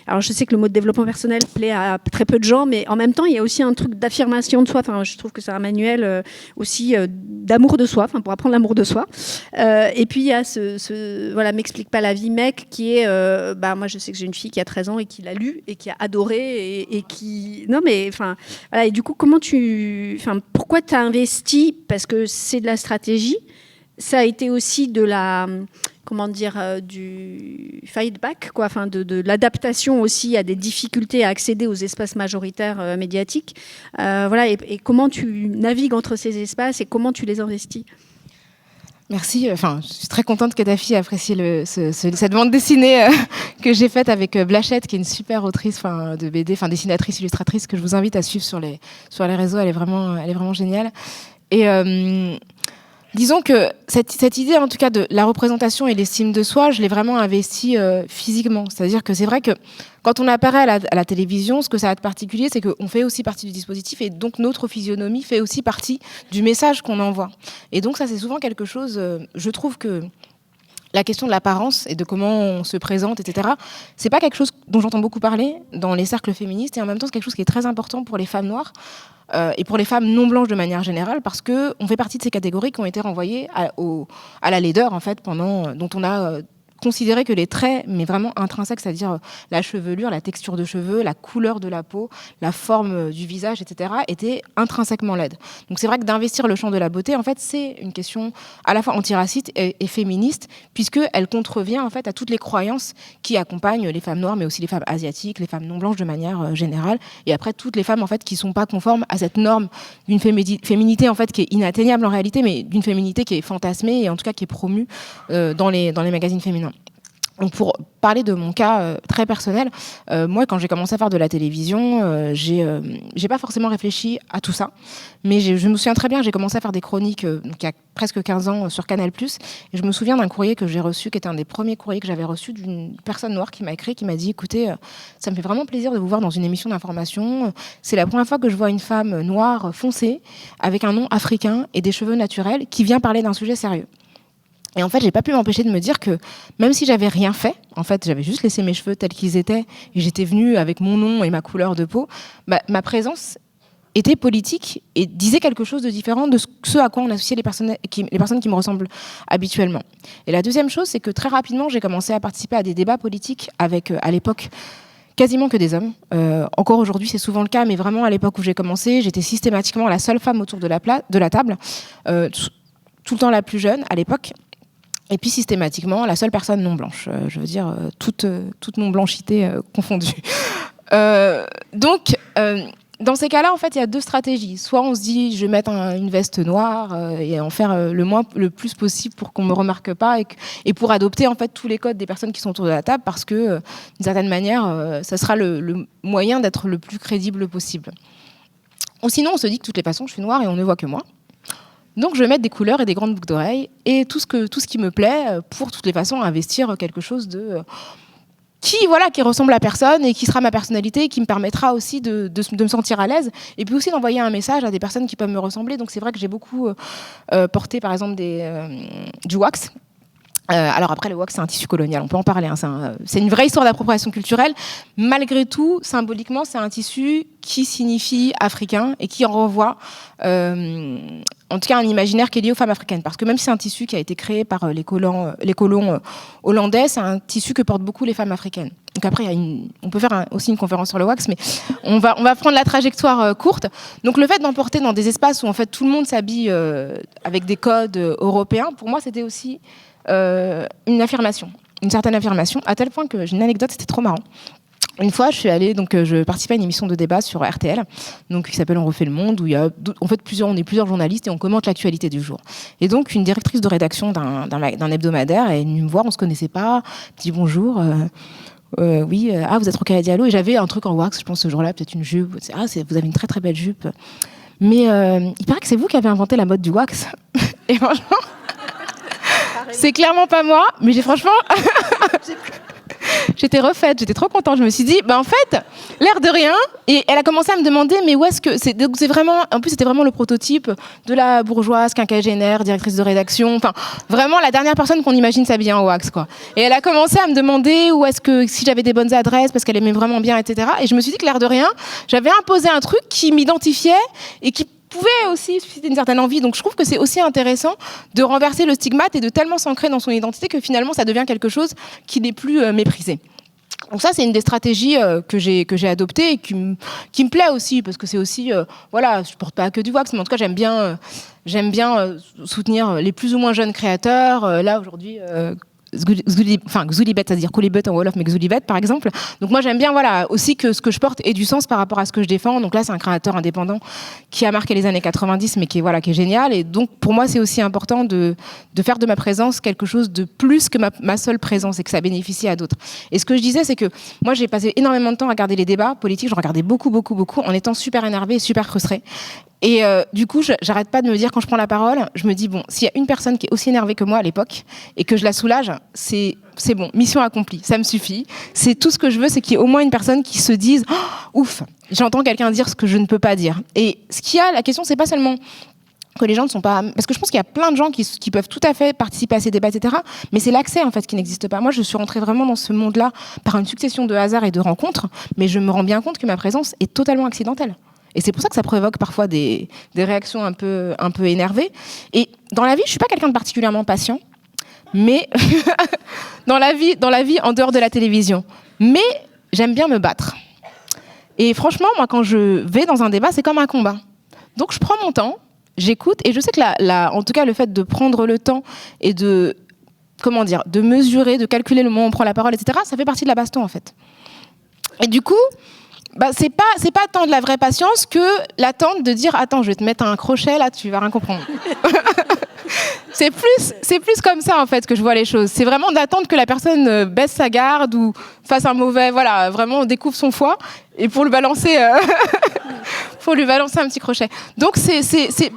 Alors je sais que le mot de développement personnel plaît à très peu de gens, mais en même temps, il y a aussi un truc d'affirmation de soi. Enfin, je trouve que c'est un manuel aussi d'amour de soi, pour apprendre l'amour de soi. Et puis il y a voilà, m'explique pas la vie, mec, qui est, moi je sais que j'ai une fille qui a 13 ans et qui l'a lu et qui a adoré et qui, non mais enfin, voilà. Et du coup, pourquoi tu as investi? Parce que c'est de la stratégie. Ça a été aussi de la, du feedback, quoi, de l'adaptation aussi à des difficultés à accéder aux espaces majoritaires médiatiques. Voilà, et comment tu navigues entre ces espaces et comment tu les investis? Merci. Enfin, je suis très contente que ta fille apprécie cette bande dessinée que j'ai faite avec Blachette, qui est une super autrice de BD, dessinatrice, illustratrice, que je vous invite à suivre sur les réseaux. Elle est vraiment géniale. Et disons que cette idée, en tout cas, de la représentation et l'estime de soi, je l'ai vraiment investie physiquement. C'est-à-dire que c'est vrai que quand on apparaît à la télévision, ce que ça a de particulier, c'est qu'on fait aussi partie du dispositif et donc notre physionomie fait aussi partie du message qu'on envoie. Et donc ça, c'est souvent quelque chose, je trouve que la question de l'apparence et de comment on se présente, etc., c'est pas quelque chose dont j'entends beaucoup parler dans les cercles féministes, et en même temps, c'est quelque chose qui est très important pour les femmes noires et pour les femmes non blanches de manière générale, parce qu'on fait partie de ces catégories qui ont été renvoyées à la laideur, en fait, dont on a considérer que les traits, mais vraiment intrinsèques, c'est-à-dire la chevelure, la texture de cheveux, la couleur de la peau, la forme du visage, etc., étaient intrinsèquement laides. Donc c'est vrai que d'investir le champ de la beauté, en fait, c'est une question à la fois antiraciste et féministe, puisqu'elle contrevient en fait à toutes les croyances qui accompagnent les femmes noires, mais aussi les femmes asiatiques, les femmes non blanches de manière générale, et après toutes les femmes en fait qui sont pas conformes à cette norme d'une féminité en fait qui est inatteignable en réalité, mais d'une féminité qui est fantasmée et en tout cas qui est promue dans les magazines féminins. Donc pour parler de mon cas très personnel, moi quand j'ai commencé à faire de la télévision, j'ai pas forcément réfléchi à tout ça, mais je me souviens très bien, j'ai commencé à faire des chroniques donc il y a presque 15 ans sur Canal+, et je me souviens d'un courrier que j'ai reçu, qui était un des premiers courriers que j'avais reçu d'une personne noire qui m'a écrit, qui m'a dit écoutez, ça me fait vraiment plaisir de vous voir dans une émission d'information, c'est la première fois que je vois une femme noire foncée avec un nom africain et des cheveux naturels qui vient parler d'un sujet sérieux. Et en fait, j'ai pas pu m'empêcher de me dire que même si j'avais rien fait, en fait, j'avais juste laissé mes cheveux tels qu'ils étaient et j'étais venue avec mon nom et ma couleur de peau, ma présence était politique et disait quelque chose de différent de ce à quoi on associait les personnes qui me ressemblent habituellement. Et la deuxième chose, c'est que très rapidement, j'ai commencé à participer à des débats politiques avec, à l'époque, quasiment que des hommes. Encore aujourd'hui, c'est souvent le cas, mais vraiment à l'époque où j'ai commencé, j'étais systématiquement la seule femme autour de la table, tout le temps la plus jeune à l'époque. Et puis systématiquement, la seule personne non blanche, je veux dire, toute non-blanchité confondue. Donc, dans ces cas-là, en fait, il y a deux stratégies. Soit on se dit, je vais mettre une veste noire et en faire le plus possible pour qu'on me remarque pas et pour adopter en fait tous les codes des personnes qui sont autour de la table, parce que d'une certaine manière, ça sera le moyen d'être le plus crédible possible. Ou sinon, on se dit que de toutes les façons, je suis noire et on ne voit que moi. Donc je vais mettre des couleurs et des grandes boucles d'oreilles et tout ce qui me plaît pour de toutes les façons investir quelque chose qui ressemble à personne et qui sera ma personnalité et qui me permettra aussi de me sentir à l'aise et puis aussi d'envoyer un message à des personnes qui peuvent me ressembler. Donc c'est vrai que j'ai beaucoup porté par exemple du wax. Alors après, le wax, c'est un tissu colonial, on peut en parler, hein, c'est une vraie histoire d'appropriation culturelle. Malgré tout, symboliquement, c'est un tissu qui signifie africain et qui renvoie, en tout cas, un imaginaire qui est lié aux femmes africaines. Parce que même si c'est un tissu qui a été créé par les colons hollandais, c'est un tissu que portent beaucoup les femmes africaines. Donc après, on peut faire aussi une conférence sur le wax, mais on va prendre la trajectoire courte. Donc le fait d'emporter dans des espaces où en fait tout le monde s'habille avec des codes européens, pour moi, c'était aussi une certaine affirmation, à tel point que j'ai une anecdote, c'était trop marrant. Une fois, je participais à une émission de débat sur RTL, donc qui s'appelle On refait le monde, où il y a en fait on est plusieurs journalistes et on commente l'actualité du jour. Et donc une directrice de rédaction d'un hebdomadaire est venue me voir, on se connaissait pas, me dit bonjour. Oui, vous êtes Rokhaya Diallo, et j'avais un truc en wax, je pense ce jour-là, peut-être une jupe. Vous avez une très très belle jupe. Mais il paraît que c'est vous qui avez inventé la mode du wax. Et franchement, c'est clairement pas moi, mais j'ai franchement. j'étais refaite, j'étais trop contente. Je me suis dit, en fait, l'air de rien. Et elle a commencé à me demander, mais où est-ce que c'est vraiment, en plus c'était vraiment le prototype de la bourgeoise, quinquagénaire, directrice de rédaction. Enfin, vraiment la dernière personne qu'on imagine s'habiller en wax, quoi. Et elle a commencé à me demander où est-ce que si j'avais des bonnes adresses, parce qu'elle aimait vraiment bien, etc. Et je me suis dit que l'air de rien, j'avais imposé un truc qui m'identifiait et qui pouvait aussi susciter une certaine envie. Donc je trouve que c'est aussi intéressant de renverser le stigmate et de tellement s'ancrer dans son identité que finalement ça devient quelque chose qui n'est plus méprisé. Donc ça, c'est une des stratégies que j'ai adoptées et qui me plaît aussi, parce que c'est aussi, voilà, je porte pas que du wax, mais en tout cas, j'aime bien soutenir les plus ou moins jeunes créateurs. Là, aujourd'hui, Xulibet, c'est-à-dire Coolibet en Wolof, mais Xulibet par exemple. Donc moi j'aime bien aussi que ce que je porte ait du sens par rapport à ce que je défends. Donc là c'est un créateur indépendant qui a marqué les années 90 mais qui est génial. Et donc pour moi c'est aussi important de faire de ma présence quelque chose de plus que ma seule présence et que ça bénéficie à d'autres. Et ce que je disais c'est que moi j'ai passé énormément de temps à regarder les débats politiques. Je regardais beaucoup en étant super énervée et super frustrée. Et du coup, j'arrête pas de me dire, quand je prends la parole, je me dis, bon, s'il y a une personne qui est aussi énervée que moi à l'époque et que je la soulage, c'est bon, mission accomplie, ça me suffit. C'est tout ce que je veux, c'est qu'il y ait au moins une personne qui se dise, oh, ouf, j'entends quelqu'un dire ce que je ne peux pas dire. Et la question, c'est pas seulement que les gens ne sont pas... Parce que je pense qu'il y a plein de gens qui peuvent tout à fait participer à ces débats, etc. Mais c'est l'accès, en fait, qui n'existe pas. Moi, je suis rentrée vraiment dans ce monde-là par une succession de hasards et de rencontres, mais je me rends bien compte que ma présence est totalement accidentelle. Et c'est pour ça que ça provoque parfois des réactions un peu énervées. Et dans la vie, je suis pas quelqu'un de particulièrement patient, mais dans la vie en dehors de la télévision. Mais j'aime bien me battre. Et franchement, moi, quand je vais dans un débat, c'est comme un combat. Donc je prends mon temps, j'écoute, et je sais que en tout cas, le fait de prendre le temps et de mesurer, de calculer le moment où on prend la parole, etc., ça fait partie de la baston, en fait. Et du coup, c'est pas tant de la vraie patience que l'attente de dire, attends, je vais te mettre un crochet, là, tu vas rien comprendre. C'est plus comme ça, en fait, que je vois les choses. C'est vraiment d'attendre que la personne baisse sa garde ou fasse un mauvais, voilà, vraiment découvre son foie, et pour lui balancer un petit crochet. Donc c'est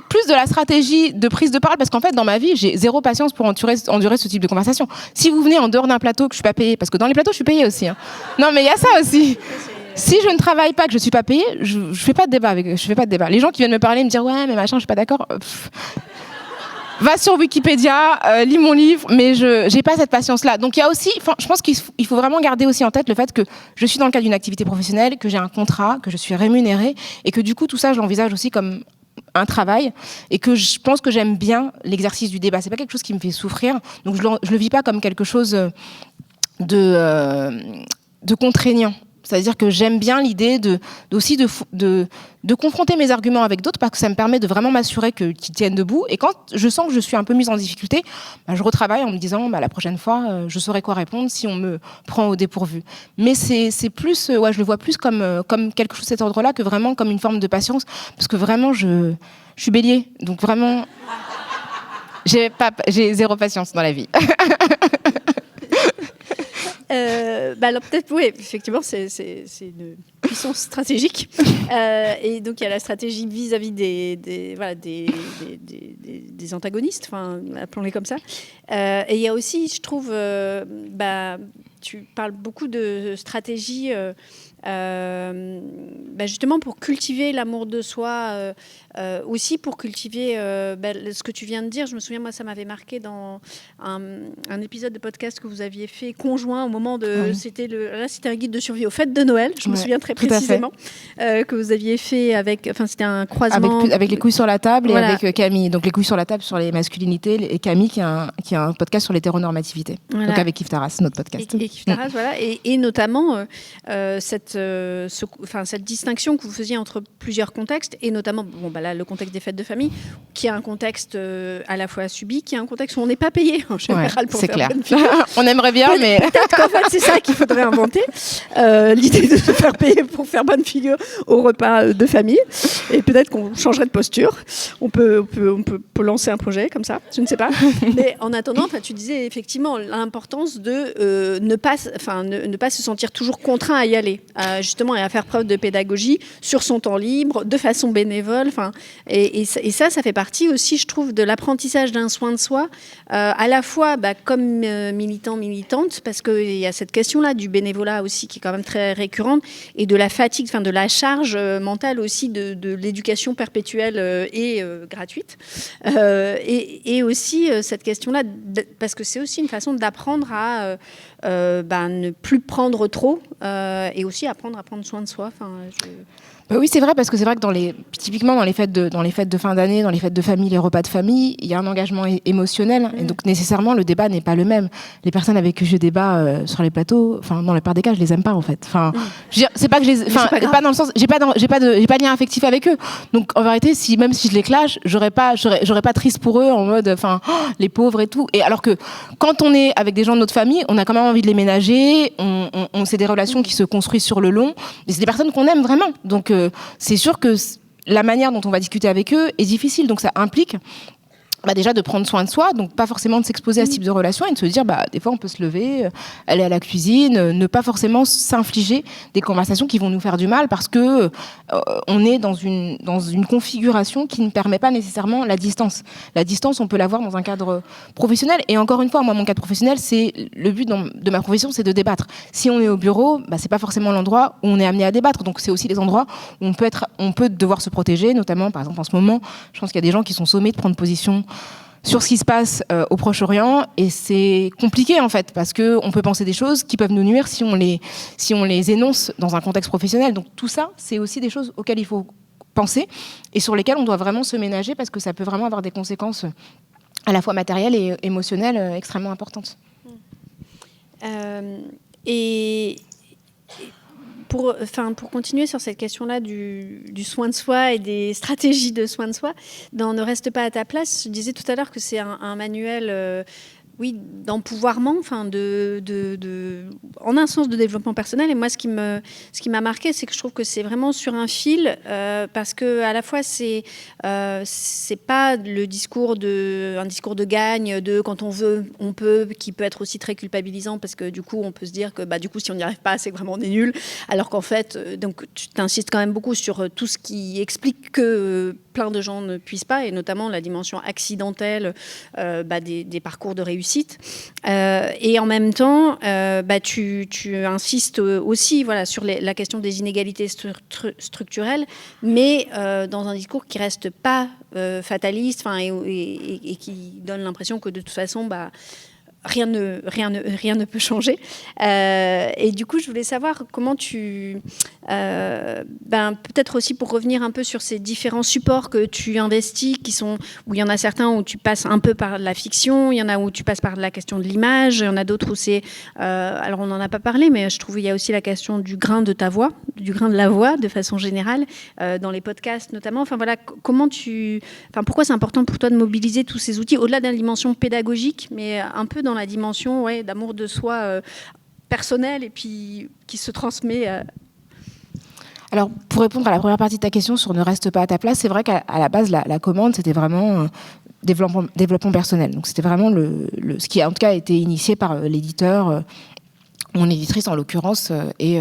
plus de la stratégie de prise de parole, parce qu'en fait dans ma vie j'ai zéro patience pour endurer ce type de conversation. Si vous venez en dehors d'un plateau que je suis pas payée, parce que dans les plateaux je suis payée aussi, hein. Non mais il y a ça aussi. Si je ne travaille pas, que je suis pas payée, je fais pas de débat Les gens qui viennent me parler, me dire ouais mais machin, je suis pas d'accord. Va sur Wikipédia, lis mon livre, mais j'ai pas cette patience-là. Donc il y a aussi, je pense qu'il faut vraiment garder aussi en tête le fait que je suis dans le cadre d'une activité professionnelle, que j'ai un contrat, que je suis rémunérée, et que du coup tout ça je l'envisage aussi comme un travail, et que je pense que j'aime bien l'exercice du débat. C'est pas quelque chose qui me fait souffrir, donc je le vis pas comme quelque chose de contraignant. C'est-à-dire que j'aime bien l'idée de confronter mes arguments avec d'autres, parce que ça me permet de vraiment m'assurer qu'ils tiennent debout. Et quand je sens que je suis un peu mise en difficulté, je retravaille en me disant la prochaine fois, je saurai quoi répondre si on me prend au dépourvu. Mais c'est plus, je le vois plus comme quelque chose de cet ordre-là que vraiment comme une forme de patience, parce que vraiment je suis bélier, donc vraiment j'ai zéro patience dans la vie. Alors peut-être, oui, effectivement, c'est une puissance stratégique. Et donc il y a la stratégie vis-à-vis des antagonistes, enfin, appelons-les comme ça. Et il y a aussi, je trouve, tu parles beaucoup de stratégie justement pour cultiver l'amour de soi, aussi pour cultiver ce que tu viens de dire. Je me souviens, moi, ça m'avait marqué dans un épisode de podcast que vous aviez fait conjoint au moment de... Oui. C'était un guide de survie aux fêtes de Noël, je me souviens très précisément, que vous aviez fait avec... Enfin, c'était un croisement... Avec les couilles sur la table, voilà. Et avec Camille. Donc les couilles sur la table sur les masculinités, et Camille qui a un podcast sur l'hétéronormativité. Voilà. Donc avec Yves Taras, notre podcast. Et Yves Taras, voilà. Et notamment cette distinction que vous faisiez entre plusieurs contextes, et notamment là, le contexte des fêtes de famille, qui est un contexte à la fois subi, qui est un contexte où on n'est pas payé en général pour faire bonne figure. On aimerait bien, mais... Peut-être qu'en fait, c'est ça qu'il faudrait inventer, l'idée de se faire payer pour faire bonne figure au repas de famille. Et peut-être qu'on changerait de posture. On peut lancer un projet comme ça, je ne sais pas. Mais en attendant, tu disais effectivement l'importance de ne pas se sentir toujours contraint à y aller, justement, et à faire preuve de pédagogie sur son temps libre, de façon bénévole. Et ça fait partie partie aussi, je trouve, de l'apprentissage d'un soin de soi, à la fois comme militante, parce qu'il y a cette question-là du bénévolat aussi qui est quand même très récurrente, et de la fatigue, de la charge mentale aussi de l'éducation perpétuelle et gratuite. Et aussi cette question-là, parce que c'est aussi une façon d'apprendre à ne plus prendre trop, et aussi apprendre à prendre soin de soi. Oui, c'est vrai, parce que c'est vrai que typiquement dans les fêtes de fin d'année, dans les fêtes de famille, les repas de famille, il y a un engagement émotionnel, et donc nécessairement le débat n'est pas le même. Les personnes avec qui je débat sur les plateaux, dans la plupart des cas, je les aime pas en fait. C'est pas que pas dans le sens, j'ai pas de lien affectif avec eux. Donc en vérité, même si je les clash, j'aurais pas triste pour eux en mode, les pauvres et tout. Et alors que quand on est avec des gens de notre famille, on a quand même envie de les ménager. C'est des relations qui se construisent sur le long, mais c'est des personnes qu'on aime vraiment. Donc c'est sûr que la manière dont on va discuter avec eux est difficile, donc ça implique déjà de prendre soin de soi, donc pas forcément de s'exposer à ce type de relation et de se dire des fois on peut se lever, aller à la cuisine, ne pas forcément s'infliger des conversations qui vont nous faire du mal parce que on est dans une configuration qui ne permet pas nécessairement la distance. La distance, on peut l'avoir dans un cadre professionnel, et encore une fois, moi mon cadre professionnel, c'est le but de ma profession, c'est de débattre. Si on est au bureau, c'est pas forcément l'endroit où on est amené à débattre, donc c'est aussi les endroits où on peut devoir se protéger, notamment par exemple en ce moment, je pense qu'il y a des gens qui sont sommés de prendre position sur ce qui se passe au Proche-Orient, et c'est compliqué en fait parce que on peut penser des choses qui peuvent nous nuire si on les énonce dans un contexte professionnel. Donc tout ça, c'est aussi des choses auxquelles il faut penser et sur lesquelles on doit vraiment se ménager parce que ça peut vraiment avoir des conséquences à la fois matérielles et émotionnelles extrêmement importantes. Et pour continuer sur cette question-là du soin de soi et des stratégies de soin de soi, dans Ne reste pas à ta place, je disais tout à l'heure que c'est un manuel d'empouvoirment, en un sens de développement personnel. Et moi, ce qui m'a marqué, c'est que je trouve que c'est vraiment sur un fil, parce que à la fois c'est pas un discours de gagne, de quand on veut, on peut, qui peut être aussi très culpabilisant, parce que du coup, on peut se dire que du coup, si on n'y arrive pas, c'est que vraiment on est nul. Alors qu'en fait, donc tu t'insistes quand même beaucoup sur tout ce qui explique que plein de gens ne puissent pas, et notamment la dimension accidentelle des parcours de réussite. Et en même temps, tu insistes aussi sur la question des inégalités structurelles, mais dans un discours qui reste pas fataliste, et qui donne l'impression que de toute façon, rien ne peut changer. Et du coup, je voulais savoir comment peut-être aussi pour revenir un peu sur ces différents supports que tu investis, où il y en a certains où tu passes un peu par la fiction, il y en a où tu passes par la question de l'image, il y en a d'autres où c'est... alors, on n'en a pas parlé, mais je trouve qu'il y a aussi la question du grain de ta voix, du grain de la voix, de façon générale, dans les podcasts notamment. Pourquoi c'est important pour toi de mobiliser tous ces outils, au-delà de la dimension pédagogique, mais un peu dans la dimension d'amour de soi personnel et puis qui se transmet. Alors, pour répondre à la première partie de ta question sur Ne reste pas à ta place, c'est vrai qu'à la base, la commande, c'était vraiment développement personnel. Donc, c'était vraiment ce qui, en tout cas, a été initié par l'éditeur, mon éditrice en l'occurrence, et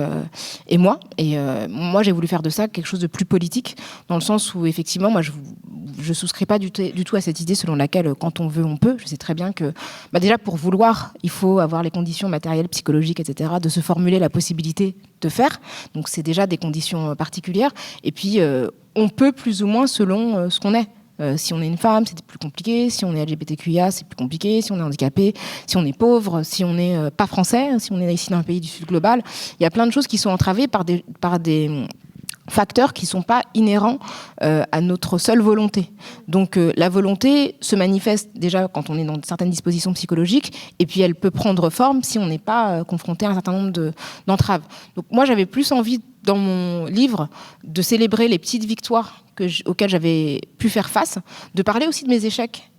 moi. Et moi, j'ai voulu faire de ça quelque chose de plus politique, dans le sens où, effectivement, moi, je souscris pas du tout à cette idée selon laquelle quand on veut, on peut. Je sais très bien que déjà pour vouloir, il faut avoir les conditions matérielles, psychologiques, etc., de se formuler la possibilité de faire. Donc c'est déjà des conditions particulières. Et puis on peut plus ou moins selon ce qu'on est. Si on est une femme, c'est plus compliqué. Si on est LGBTQIA, c'est plus compliqué. Si on est handicapé, si on est pauvre, si on n'est pas français, si on est ici d'un pays du Sud global, il y a plein de choses qui sont entravées par des facteurs qui ne sont pas inhérents à notre seule volonté. Donc la volonté se manifeste déjà quand on est dans certaines dispositions psychologiques, et puis elle peut prendre forme si on n'est pas confronté à un certain nombre d'entraves. Donc moi, j'avais plus envie, dans mon livre, de célébrer les petites victoires auxquelles j'avais pu faire face, de parler aussi de mes échecs,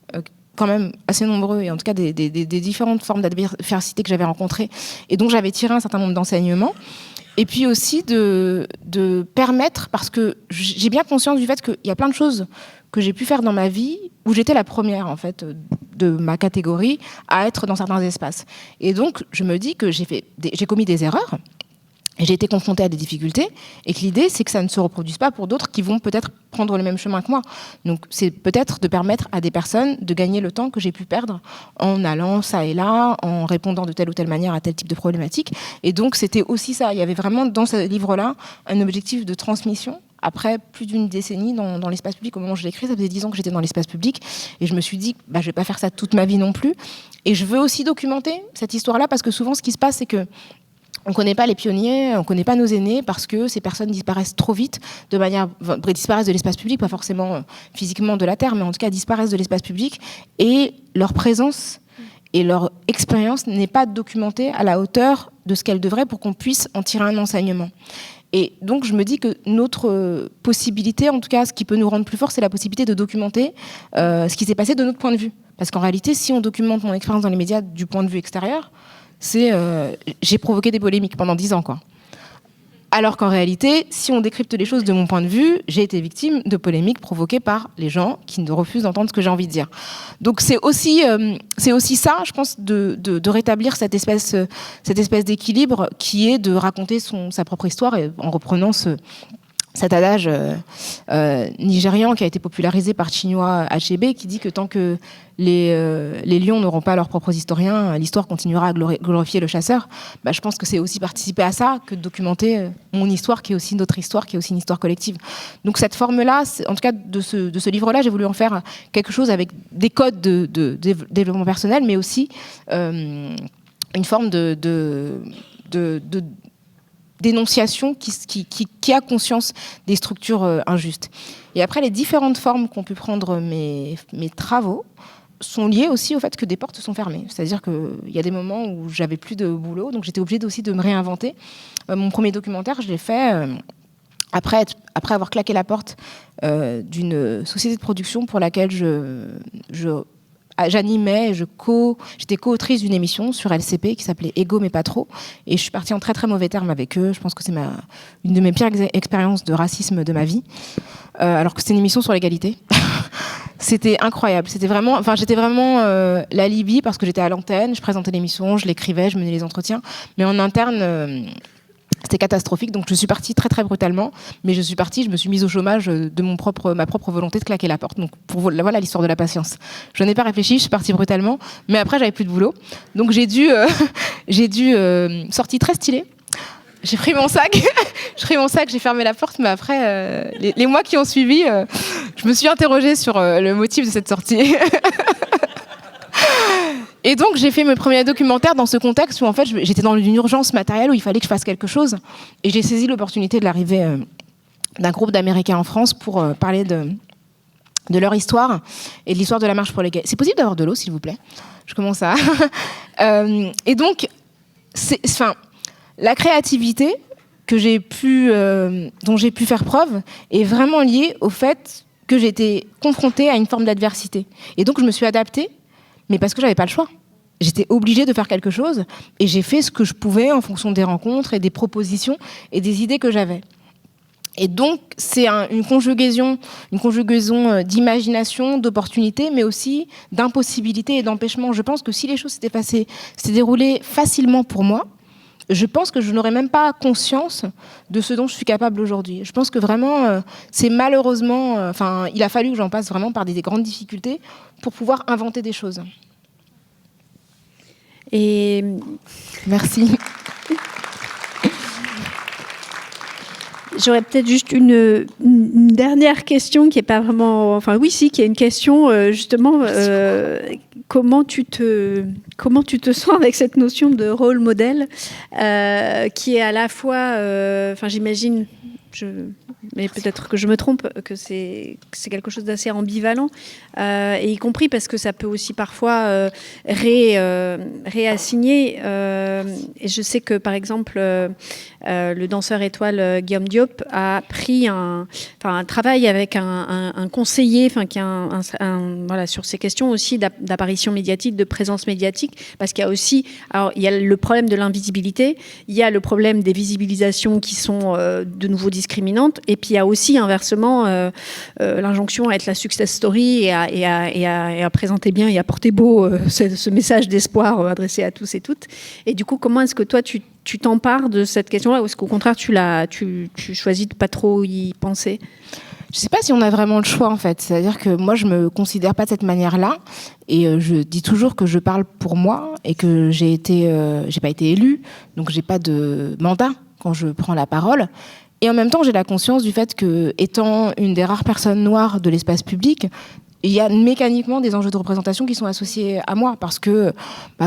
quand même assez nombreux, et en tout cas des différentes formes d'adversité que j'avais rencontrées, et dont j'avais tiré un certain nombre d'enseignements. Et puis aussi de permettre, parce que j'ai bien conscience du fait qu'il y a plein de choses que j'ai pu faire dans ma vie où j'étais la première, en fait, de ma catégorie à être dans certains espaces. Et donc, je me dis que j'ai commis des erreurs, Et j'ai été confrontée à des difficultés, et que l'idée, c'est que ça ne se reproduise pas pour d'autres qui vont peut-être prendre le même chemin que moi. Donc, c'est peut-être de permettre à des personnes de gagner le temps que j'ai pu perdre en allant ça et là, en répondant de telle ou telle manière à tel type de problématique. Et donc, c'était aussi ça. Il y avait vraiment, dans ce livre-là, un objectif de transmission. Après plus d'une décennie dans l'espace public, au moment où je l'ai écrit, ça faisait 10 ans que j'étais dans l'espace public, et je me suis dit, je vais pas faire ça toute ma vie non plus. Et je veux aussi documenter cette histoire-là, parce que souvent, ce qui se passe, c'est que on ne connaît pas les pionniers, on ne connaît pas nos aînés, parce que ces personnes disparaissent trop vite, disparaissent de l'espace public, pas forcément physiquement de la Terre, mais en tout cas disparaissent de l'espace public, et leur présence et leur expérience n'est pas documentée à la hauteur de ce qu'elle devrait pour qu'on puisse en tirer un enseignement. Et donc je me dis que notre possibilité, en tout cas ce qui peut nous rendre plus forts, c'est la possibilité de documenter ce qui s'est passé de notre point de vue. Parce qu'en réalité, si on documente mon expérience dans les médias du point de vue extérieur, j'ai provoqué des polémiques pendant 10 ans, quoi. Alors qu'en réalité, si on décrypte les choses de mon point de vue, j'ai été victime de polémiques provoquées par les gens qui ne refusent d'entendre ce que j'ai envie de dire. Donc c'est aussi ça, je pense, de rétablir cette espèce d'équilibre qui est de raconter sa propre histoire, et en reprenant cet adage nigérian qui a été popularisé par Chinua Achebe, qui dit que tant que les lions n'auront pas leurs propres historiens, l'histoire continuera à glorifier le chasseur. Je pense que c'est aussi participer à ça que de documenter mon histoire, qui est aussi notre histoire, qui est aussi une histoire collective. Donc cette forme-là, en tout cas de ce livre-là, j'ai voulu en faire quelque chose avec des codes de développement personnel, mais aussi une forme de dénonciation qui a conscience des structures injustes. Et après, les différentes formes qu'ont pu prendre mes travaux sont liées aussi au fait que des portes sont fermées. C'est-à-dire qu'il y a des moments où j'avais plus de boulot, donc j'étais obligée aussi de me réinventer. Mon premier documentaire, je l'ai fait après avoir claqué la porte d'une société de production pour laquelle j'animais, j'étais co-autrice d'une émission sur LCP qui s'appelait Ego mais pas trop, et je suis partie en très très mauvais termes avec eux. Je pense que c'est une de mes pires expériences de racisme de ma vie, alors que c'était une émission sur l'égalité. C'était incroyable, j'étais vraiment l'alibi, parce que j'étais à l'antenne, je présentais l'émission, je l'écrivais, je menais les entretiens, mais en interne c'était catastrophique. Donc je suis partie très très brutalement, mais je me suis mise au chômage de ma propre volonté de claquer la porte. Donc voilà l'histoire de la patience. Je n'ai pas réfléchi, je suis partie brutalement, mais après j'avais plus de boulot. Donc j'ai dû sortie très stylée. J'ai pris mon sac, j'ai fermé la porte, mais après les mois qui ont suivi, je me suis interrogée sur le motif de cette sortie. Et donc j'ai fait mes premiers documentaires dans ce contexte où en fait j'étais dans une urgence matérielle, où il fallait que je fasse quelque chose, et j'ai saisi l'opportunité de l'arrivée d'un groupe d'Américains en France pour parler de leur histoire et de l'histoire de la marche pour les gays. C'est possible d'avoir de l'eau, s'il vous plaît? Je commence à... et donc, la créativité dont j'ai pu faire preuve est vraiment liée au fait que j'ai été confrontée à une forme d'adversité. Et donc je me suis adaptée, mais parce que j'avais pas le choix. J'étais obligée de faire quelque chose, et j'ai fait ce que je pouvais en fonction des rencontres et des propositions et des idées que j'avais. Et donc c'est une conjugaison d'imagination, d'opportunité, mais aussi d'impossibilité et d'empêchement. Je pense que si les choses s'étaient déroulées facilement pour moi, je pense que je n'aurais même pas conscience de ce dont je suis capable aujourd'hui. Je pense que vraiment, c'est malheureusement... il a fallu que j'en passe vraiment par des grandes difficultés pour pouvoir inventer des choses. Et... Merci. J'aurais peut-être juste une dernière question qui est pas vraiment... qui est une question, justement... Comment tu te sens avec cette notion de rôle modèle qui est à la fois... j'imagine... mais peut-être que je me trompe, que c'est quelque chose d'assez ambivalent, et y compris parce que ça peut aussi parfois réassigner. Et je sais que, par exemple, le danseur étoile Guillaume Diop a pris un travail avec un conseiller, qui a sur ces questions aussi d'apparition médiatique, de présence médiatique, parce qu'il y a aussi, il y a le problème de l'invisibilité, il y a le problème des visibilisations qui sont de nouveau discriminantes, et puis il y a aussi inversement l'injonction à être la success story et à présenter bien et à porter beau ce message d'espoir adressé à tous et toutes. Et du coup, comment est-ce que toi tu tu t'empares de cette question-là, ou est-ce qu'au contraire, tu choisis de pas trop y penser? Je sais pas si on a vraiment le choix, en fait. C'est-à-dire que moi, je me considère pas de cette manière-là. Et je dis toujours que je parle pour moi et que j'ai pas été élue. Donc, j'ai pas de mandat quand je prends la parole. Et en même temps, j'ai la conscience du fait que, étant une des rares personnes noires de l'espace public, il y a mécaniquement des enjeux de représentation qui sont associés à moi. Parce que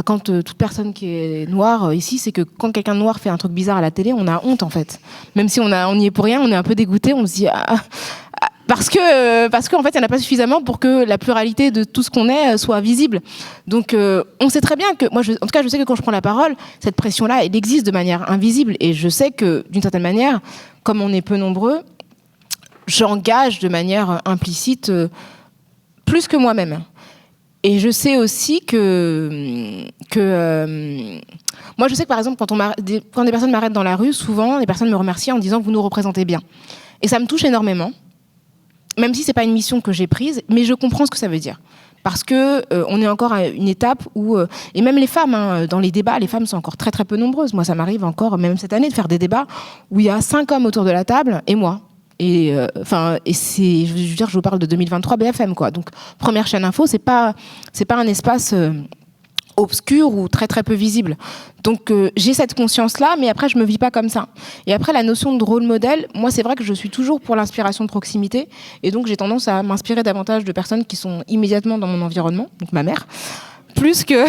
quand toute personne qui est noire ici, c'est que quand quelqu'un de noir fait un truc bizarre à la télé, on a honte, en fait. Même si on y est pour rien, on est un peu dégoûté, on se dit... parce qu'en fait, il n'y en a pas suffisamment pour que la pluralité de tout ce qu'on est soit visible. Donc, on sait très bien que, en tout cas, je sais que quand je prends la parole, cette pression-là, elle existe de manière invisible. Et je sais que, d'une certaine manière, comme on est peu nombreux, j'engage de manière implicite plus que moi-même. Et je sais aussi que moi, je sais que, par exemple, quand des personnes m'arrêtent dans la rue, souvent, les personnes me remercient en disant que vous nous représentez bien. Et ça me touche énormément. Même si c'est pas une mission que j'ai prise, mais je comprends ce que ça veut dire. Parce que on est encore à une étape où et même les femmes dans les débats, les femmes sont encore très très peu nombreuses. Moi, ça m'arrive encore même cette année de faire des débats où il y a 5 hommes autour de la table et moi. Et c'est, je veux dire, je vous parle de 2023 BFM quoi. Donc première chaîne info, c'est pas un espace obscur ou très très peu visible. Donc j'ai cette conscience-là, mais après je me vis pas comme ça. Et après la notion de rôle modèle, moi c'est vrai que je suis toujours pour l'inspiration de proximité, et donc j'ai tendance à m'inspirer davantage de personnes qui sont immédiatement dans mon environnement, donc ma mère, plus que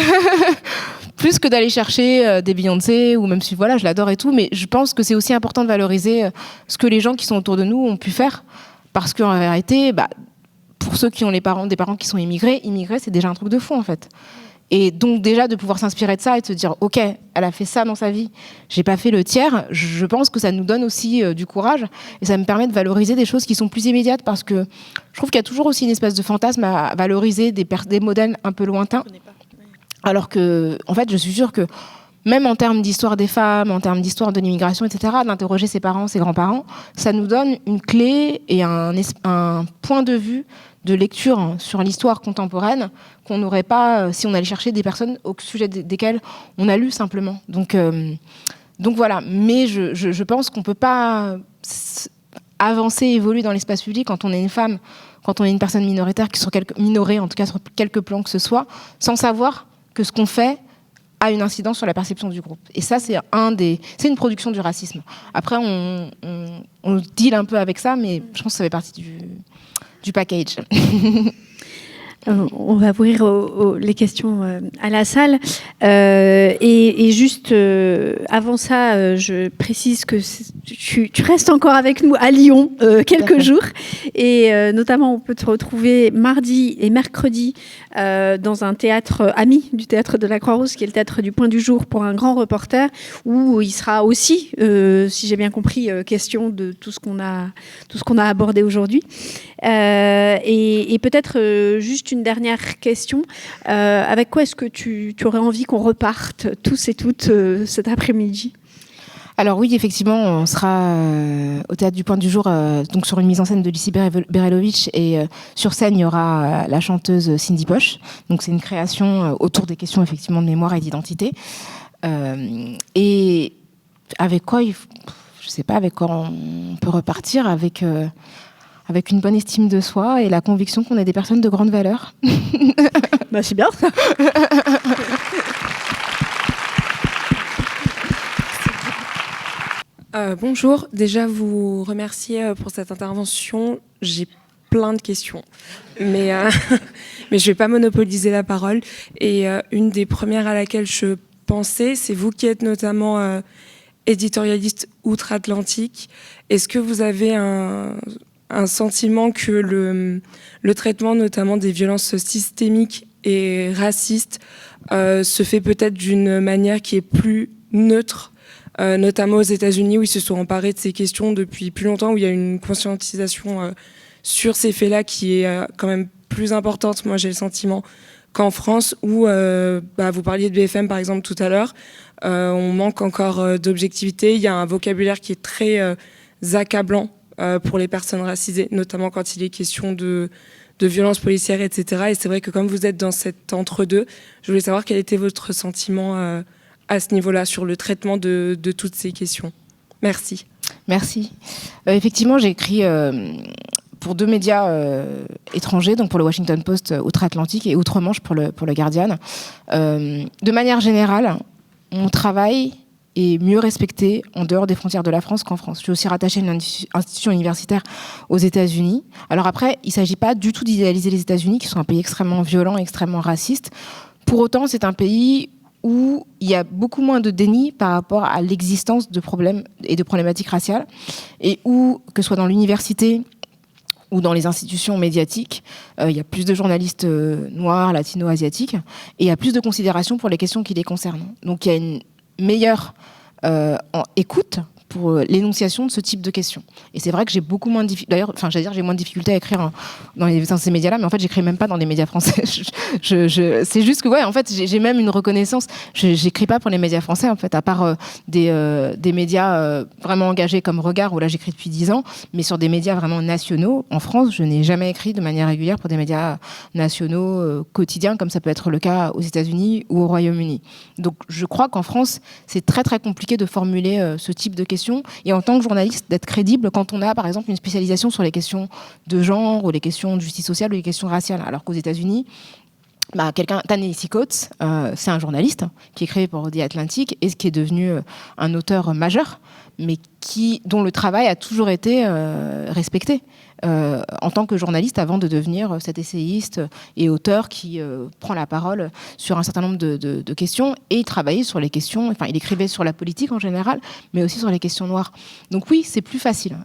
plus que d'aller chercher des Beyoncé, ou même si voilà je l'adore et tout, mais je pense que c'est aussi important de valoriser ce que les gens qui sont autour de nous ont pu faire, parce qu'en vérité, pour ceux qui ont des parents qui sont immigrés c'est déjà un truc de fou en fait. Et donc déjà de pouvoir s'inspirer de ça et de se dire ok, elle a fait ça dans sa vie, j'ai pas fait le tiers, je pense que ça nous donne aussi du courage, et ça me permet de valoriser des choses qui sont plus immédiates, parce que je trouve qu'il y a toujours aussi une espèce de fantasme à valoriser des modèles un peu lointains, alors que en fait je suis sûre que même en termes d'histoire des femmes, en termes d'histoire de l'immigration, etc., d'interroger ses parents, ses grands-parents, ça nous donne une clé et un point de vue de lecture sur l'histoire contemporaine qu'on n'aurait pas si on allait chercher des personnes au sujet desquelles on a lu simplement. Donc voilà. Mais je pense qu'on ne peut pas avancer, évoluer dans l'espace public quand on est une femme, quand on est une personne minoritaire, minorée en tout cas sur quelques plans que ce soit, sans savoir que ce qu'on fait a une incidence sur la perception du groupe. Et ça, c'est une production du racisme. Après, on deal un peu avec ça, mais je pense que ça fait partie du package. On va ouvrir les questions à la salle. Et juste avant ça, je précise que tu restes encore avec nous à Lyon quelques jours. Et notamment, on peut te retrouver mardi et mercredi dans un théâtre ami du théâtre de la Croix-Rousse, qui est le théâtre du Point du Jour, pour un grand reporter, où il sera aussi, si j'ai bien compris, question de tout ce qu'on a abordé aujourd'hui. Et peut-être juste une dernière question. Avec quoi est-ce que tu aurais envie qu'on reparte tous et toutes cet après-midi ? Alors oui, effectivement, on sera au Théâtre du Point du Jour, donc sur une mise en scène de Lucie Berelovitch, et sur scène, il y aura la chanteuse Cindy Poche. Donc c'est une création autour des questions effectivement de mémoire et d'identité. Et avec quoi, je sais pas, avec quoi on peut repartir, avec une bonne estime de soi et la conviction qu'on est des personnes de grande valeur. C'est bien ça. Bonjour, déjà vous remercier pour cette intervention. J'ai plein de questions, mais je vais pas monopoliser la parole. Et une des premières à laquelle je pensais, c'est vous qui êtes notamment éditorialiste outre-Atlantique. Est-ce que vous avez un sentiment que le traitement notamment des violences systémiques et racistes se fait peut-être d'une manière qui est plus neutre, notamment aux États-Unis, où ils se sont emparés de ces questions depuis plus longtemps, où il y a une conscientisation sur ces faits-là qui est quand même plus importante, moi j'ai le sentiment, qu'en France, où vous parliez de BFM par exemple tout à l'heure, on manque encore d'objectivité, il y a un vocabulaire qui est très accablant pour les personnes racisées, notamment quand il est question de violences policières, etc. Et c'est vrai que comme vous êtes dans cet entre-deux, je voulais savoir quel était votre sentiment à ce niveau-là, sur le traitement de toutes ces questions. Merci. Merci. Effectivement, j'ai écrit pour 2 médias étrangers, donc pour le Washington Post outre-Atlantique et outre-Manche pour le Guardian. De manière générale, mon travail est mieux respecté en dehors des frontières de la France qu'en France. Je suis aussi rattachée à une institution universitaire aux États-Unis. Alors après, il ne s'agit pas du tout d'idéaliser les États-Unis, qui sont un pays extrêmement violent, extrêmement raciste. Pour autant, c'est un pays où il y a beaucoup moins de déni par rapport à l'existence de problèmes et de problématiques raciales, et où, que ce soit dans l'université ou dans les institutions médiatiques, il y a plus de journalistes noirs, latino-asiatiques, et il y a plus de considération pour les questions qui les concernent. Donc il y a une meilleure écoute pour l'énonciation de ce type de questions. Et c'est vrai que j'ai beaucoup moins de difficultés. D'ailleurs, j'ai moins de difficultés à écrire dans ces médias-là, mais en fait, j'écris même pas dans des médias français. C'est juste que, en fait, j'ai même une reconnaissance. J'écris pas pour les médias français, en fait, à part des médias vraiment engagés comme Regard, où là, j'écris depuis 10 ans, mais sur des médias vraiment nationaux. En France, je n'ai jamais écrit de manière régulière pour des médias nationaux quotidiens, comme ça peut être le cas aux États-Unis ou au Royaume-Uni. Donc, je crois qu'en France, c'est très, très compliqué de formuler ce type de questions. Et en tant que journaliste, d'être crédible quand on a, par exemple, une spécialisation sur les questions de genre ou les questions de justice sociale ou les questions raciales. Alors qu'aux États-Unis, Ta-Nehisi Coates, c'est un journaliste qui écrit pour The Atlantic et qui est devenu un auteur majeur, mais dont le travail a toujours été respecté en tant que journaliste avant de devenir cet essayiste et auteur qui prend la parole sur un certain nombre de questions. Et il travaillait sur les questions, il écrivait sur la politique en général, mais aussi sur les questions noires. Donc oui, c'est plus facile.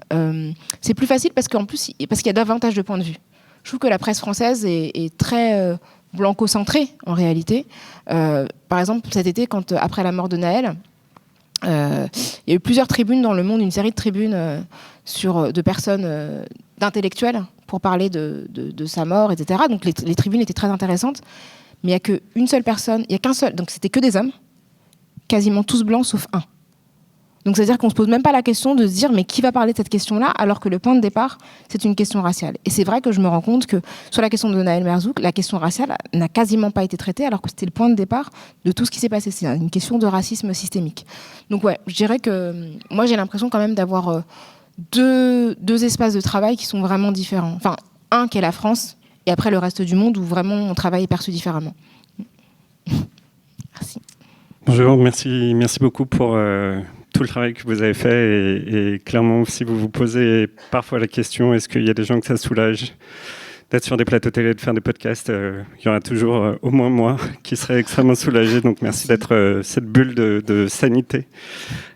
C'est plus facile parce qu'il y a davantage de points de vue. Je trouve que la presse française est très blanco-centrée en réalité. Par exemple, cet été, après la mort de Naël, il y a eu plusieurs tribunes dans le monde, une série de tribunes de personnes, d'intellectuels, pour parler de sa mort, etc. Donc les tribunes étaient très intéressantes, mais il n'y a qu'une seule personne, il n'y a qu'un seul, donc c'était que des hommes, quasiment tous blancs sauf un. Donc c'est-à-dire qu'on ne se pose même pas la question de se dire mais qui va parler de cette question-là, alors que le point de départ, c'est une question raciale. Et c'est vrai que je me rends compte que sur la question de Naël Merzouk, la question raciale n'a quasiment pas été traitée, alors que c'était le point de départ de tout ce qui s'est passé. C'est une question de racisme systémique. Donc je dirais que moi j'ai l'impression quand même d'avoir deux espaces de travail qui sont vraiment différents. Enfin, un qui est la France, et après le reste du monde où vraiment mon travail est perçu différemment. Merci. Bonjour, merci beaucoup pour tout le travail que vous avez fait et clairement, si vous vous posez parfois la question, est-ce qu'il y a des gens que ça soulage d'être sur des plateaux télé, de faire des podcasts, il y aura toujours au moins moi qui serait extrêmement soulagé. Donc merci d'être cette bulle de sanité.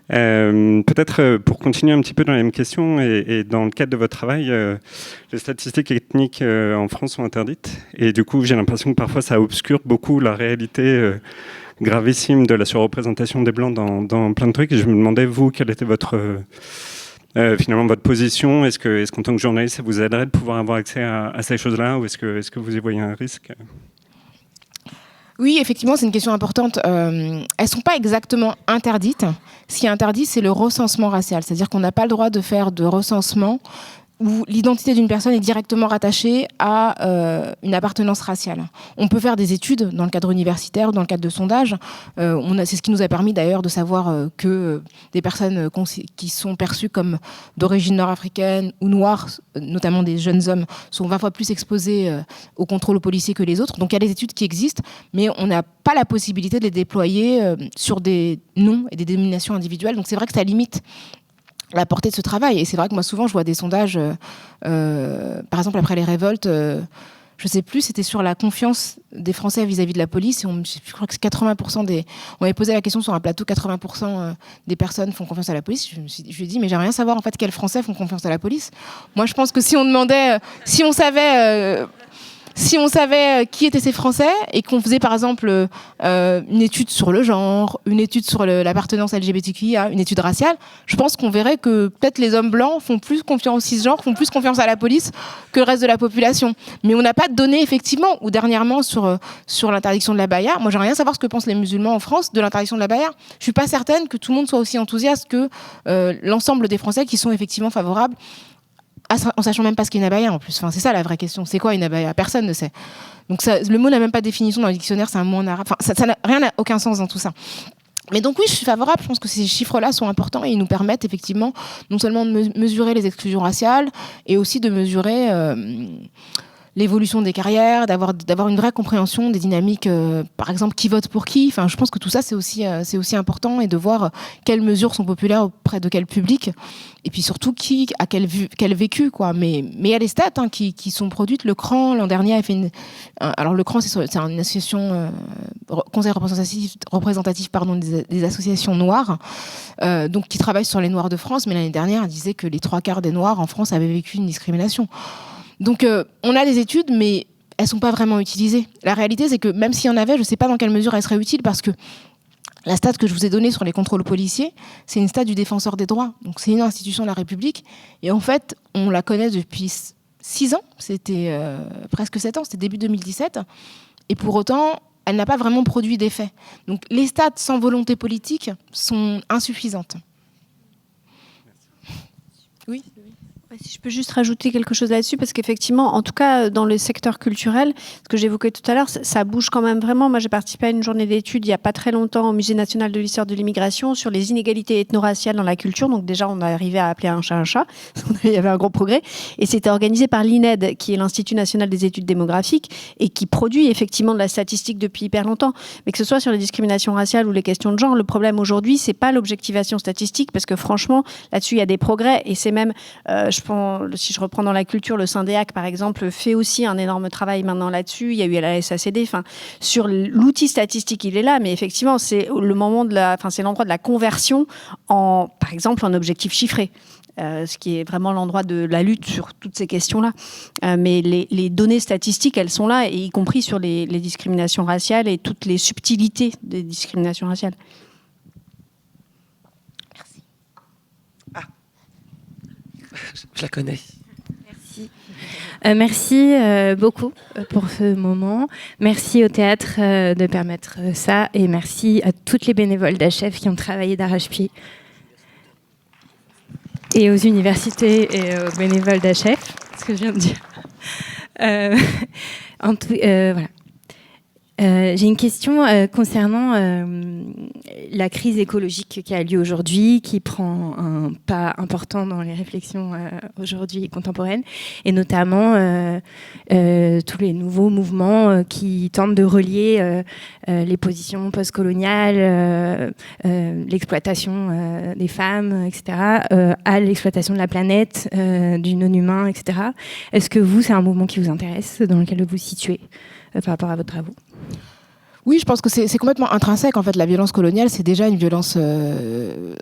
Peut-être pour continuer un petit peu dans la même question et dans le cadre de votre travail, les statistiques ethniques en France sont interdites et du coup j'ai l'impression que parfois ça obscure beaucoup la réalité gravissime de la surreprésentation des Blancs dans plein de trucs. Et je me demandais, vous, quelle était finalement votre position. Est-ce qu'en tant que journaliste, ça vous aiderait de pouvoir avoir accès à ces choses-là, ou est-ce que vous y voyez un risque ? Oui, effectivement, c'est une question importante. Elles ne sont pas exactement interdites. Ce qui est interdit, c'est le recensement racial. C'est-à-dire qu'on n'a pas le droit de faire de recensement où l'identité d'une personne est directement rattachée à une appartenance raciale. On peut faire des études dans le cadre universitaire, dans le cadre de sondages. C'est ce qui nous a permis d'ailleurs de savoir que des personnes qui sont perçues comme d'origine nord-africaine ou noire, notamment des jeunes hommes, sont 20 fois plus exposés au contrôle policier que les autres. Donc il y a des études qui existent, mais on n'a pas la possibilité de les déployer sur des noms et des dénominations individuelles. Donc c'est vrai que ça limite la portée de ce travail. Et c'est vrai que moi, souvent, je vois des sondages, par exemple, après les révoltes, je sais plus, c'était sur la confiance des Français vis-à-vis de la police. Et je crois que c'est 80% on avait posé la question sur un plateau, 80% des personnes font confiance à la police. Je lui ai dit, mais j'aimerais rien savoir, en fait, quels Français font confiance à la police. Moi, je pense que si on demandait, si on savait qui étaient ces Français et qu'on faisait par exemple une étude sur le genre, une étude sur l'appartenance LGBTQIA, une étude raciale, je pense qu'on verrait que peut-être les hommes blancs font plus confiance aux cisgenres, font plus confiance à la police que le reste de la population. Mais on n'a pas de données effectivement, ou dernièrement sur l'interdiction de l'abaya. Moi, j'aimerais rien savoir ce que pensent les musulmans en France de l'interdiction de l'abaya. Je suis pas certaine que tout le monde soit aussi enthousiaste que l'ensemble des Français qui sont effectivement favorables, en sachant même pas ce qu'est une abaya en plus. Enfin, c'est ça la vraie question. C'est quoi une abaya ? Personne ne sait. Donc le mot n'a même pas de définition dans le dictionnaire, c'est un mot en arabe. Enfin, ça n'a aucun sens dans tout ça. Mais donc oui, je suis favorable. Je pense que ces chiffres-là sont importants et ils nous permettent effectivement non seulement de mesurer les exclusions raciales et aussi de mesurer l'évolution des carrières, d'avoir une vraie compréhension des dynamiques, par exemple, qui vote pour qui. Enfin, je pense que tout ça, c'est aussi important, et de voir quelles mesures sont populaires auprès de quel public, et puis surtout qui a quel vécu, quoi. Mais il y a des stats qui sont produites. Le CRAN, l'an dernier, a fait alors le CRAN, c'est une association, conseil représentatif des associations noires, donc qui travaille sur les Noirs de France, mais l'année dernière, elle disait que les 3/4 des Noirs en France avaient vécu une discrimination. Donc on a des études, mais elles ne sont pas vraiment utilisées. La réalité, c'est que même s'il y en avait, je ne sais pas dans quelle mesure elles seraient utiles, parce que la stat que je vous ai donnée sur les contrôles policiers, c'est une stat du Défenseur des droits. Donc c'est une institution de la République. Et en fait, on la connaît depuis 6 ans. C'était presque 7 ans, c'était début 2017. Et pour autant, elle n'a pas vraiment produit d'effet. Donc les stats sans volonté politique sont insuffisantes. Oui. Si je peux juste rajouter quelque chose là-dessus, parce qu'effectivement, en tout cas, dans le secteur culturel, ce que j'évoquais tout à l'heure, ça bouge quand même vraiment. Moi, j'ai participé à une journée d'études il n'y a pas très longtemps au Musée national de l'histoire de l'immigration sur les inégalités ethno-raciales dans la culture. Donc déjà, on est arrivé à appeler un chat un chat. Il y avait un gros progrès. Et c'était organisé par l'INED, qui est l'Institut national des études démographiques, et qui produit effectivement de la statistique depuis hyper longtemps. Mais que ce soit sur les discriminations raciales ou les questions de genre, le problème aujourd'hui, c'est pas l'objectivation statistique, parce que franchement, là-dessus, il y a des progrès. Et c'est même... si je reprends dans la culture, le Syndéac, par exemple, fait aussi un énorme travail maintenant là-dessus. Il y a eu la SACD. Enfin, sur l'outil statistique, il est là, mais effectivement, c'est le moment c'est l'endroit de la conversion par exemple, en objectif chiffré. Ce qui est vraiment l'endroit de la lutte sur toutes ces questions-là. Mais les données statistiques, elles sont là, et y compris sur les discriminations raciales et toutes les subtilités des discriminations raciales. Je la connais. Merci. Merci beaucoup pour ce moment. Merci au théâtre de permettre ça, et merci à toutes les bénévoles d'HF qui ont travaillé d'arrache-pied, et aux universités et aux bénévoles d'HF, ce que je viens de dire. Voilà. J'ai une question concernant la crise écologique qui a lieu aujourd'hui, qui prend un pas important dans les réflexions aujourd'hui contemporaines, et notamment tous les nouveaux mouvements qui tentent de relier les positions postcoloniales, l'exploitation des femmes, etc., à l'exploitation de la planète, du non-humain, etc. Est-ce que c'est un mouvement qui vous intéresse, dans lequel vous vous situez par rapport à vos travaux? Oui, je pense que c'est complètement intrinsèque. En fait, la violence coloniale, c'est déjà une violence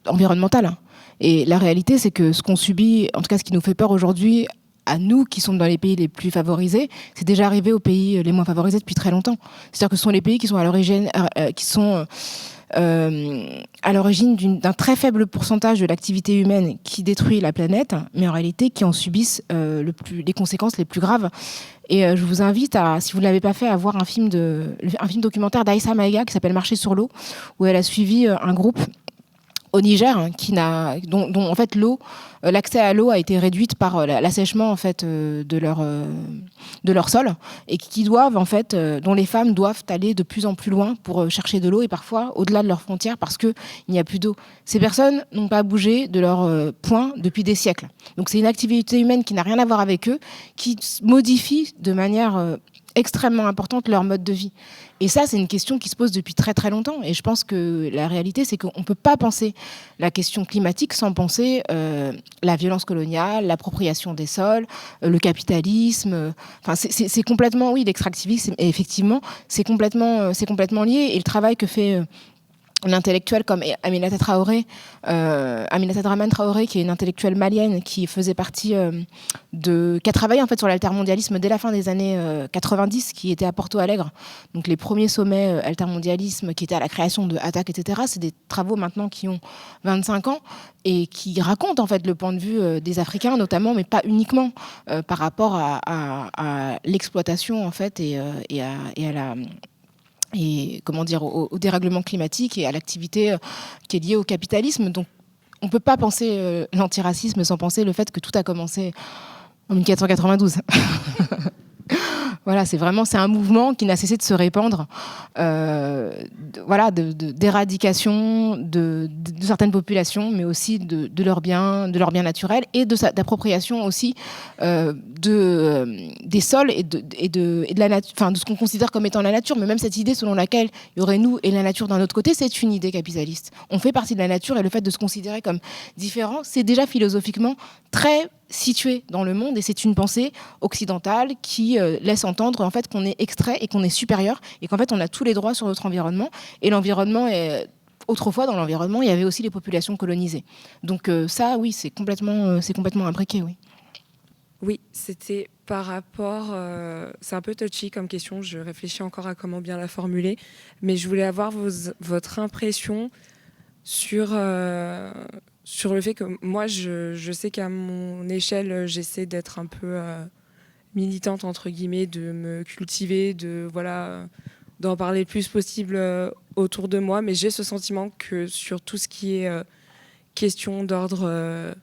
environnementale. Et la réalité, c'est que ce qu'on subit, en tout cas ce qui nous fait peur aujourd'hui, à nous qui sommes dans les pays les plus favorisés, c'est déjà arrivé aux pays les moins favorisés depuis très longtemps. C'est-à-dire que ce sont les pays qui sont à l'origine, à l'origine d'un très faible pourcentage de l'activité humaine qui détruit la planète, mais en réalité qui en subissent les conséquences les plus graves. Et je vous invite si vous ne l'avez pas fait, à voir un film documentaire d'Aïssa Maïga qui s'appelle Marcher sur l'eau, où elle a suivi un groupe au Niger dont en fait l'accès à l'eau a été réduite par l'assèchement en fait de leur sol, et dont les femmes doivent aller de plus en plus loin pour chercher de l'eau, et parfois au-delà de leurs frontières, parce que il n'y a plus d'eau. Ces personnes n'ont pas bougé de leur point depuis des siècles. Donc c'est une activité humaine qui n'a rien à voir avec eux, qui modifie de manière extrêmement importante leur mode de vie. Et ça, c'est une question qui se pose depuis très très longtemps. Et je pense que la réalité, c'est qu'on ne peut pas penser la question climatique sans penser la violence coloniale, l'appropriation des sols, le capitalisme. Enfin, c'est complètement, oui, l'extractivisme. Et effectivement, c'est complètement lié. Et le travail que fait une intellectuelle comme Aminata Draman Traoré, qui est une intellectuelle malienne qui faisait partie qui a travaillé en fait sur l'altermondialisme dès la fin des années 90, qui était à Porto Alegre. Donc les premiers sommets altermondialisme qui étaient à la création de ATTAC, etc. C'est des travaux maintenant qui ont 25 ans et qui racontent en fait le point de vue des Africains notamment, mais pas uniquement, par rapport à l'exploitation en fait et à la au dérèglement climatique et à l'activité qui est liée au capitalisme. Donc on ne peut pas penser l'antiracisme sans penser le fait que tout a commencé en 1492. Voilà, c'est un mouvement qui n'a cessé de se répandre, d'éradication de certaines populations, mais aussi de leurs biens naturels et d'appropriation aussi des sols et de la nature, enfin de ce qu'on considère comme étant la nature. Mais même cette idée selon laquelle il y aurait nous et la nature d'un autre côté, c'est une idée capitaliste. On fait partie de la nature et le fait de se considérer comme différent, c'est déjà philosophiquement très situé dans le monde, et c'est une pensée occidentale qui laisse entendre en fait qu'on est extrait et qu'on est supérieur et qu'en fait on a tous les droits sur notre environnement, et l'environnement est autrefois, dans l'environnement il y avait aussi les populations colonisées, donc ça oui c'est complètement imbriqué. Oui, c'était par rapport, c'est un peu touchy comme question, je réfléchis encore à comment bien la formuler, mais je voulais avoir votre impression sur le fait que moi, je sais qu'à mon échelle, j'essaie d'être un peu militante, entre guillemets, de me cultiver, d'en parler le plus possible autour de moi. Mais j'ai ce sentiment que sur tout ce qui est question d'ordre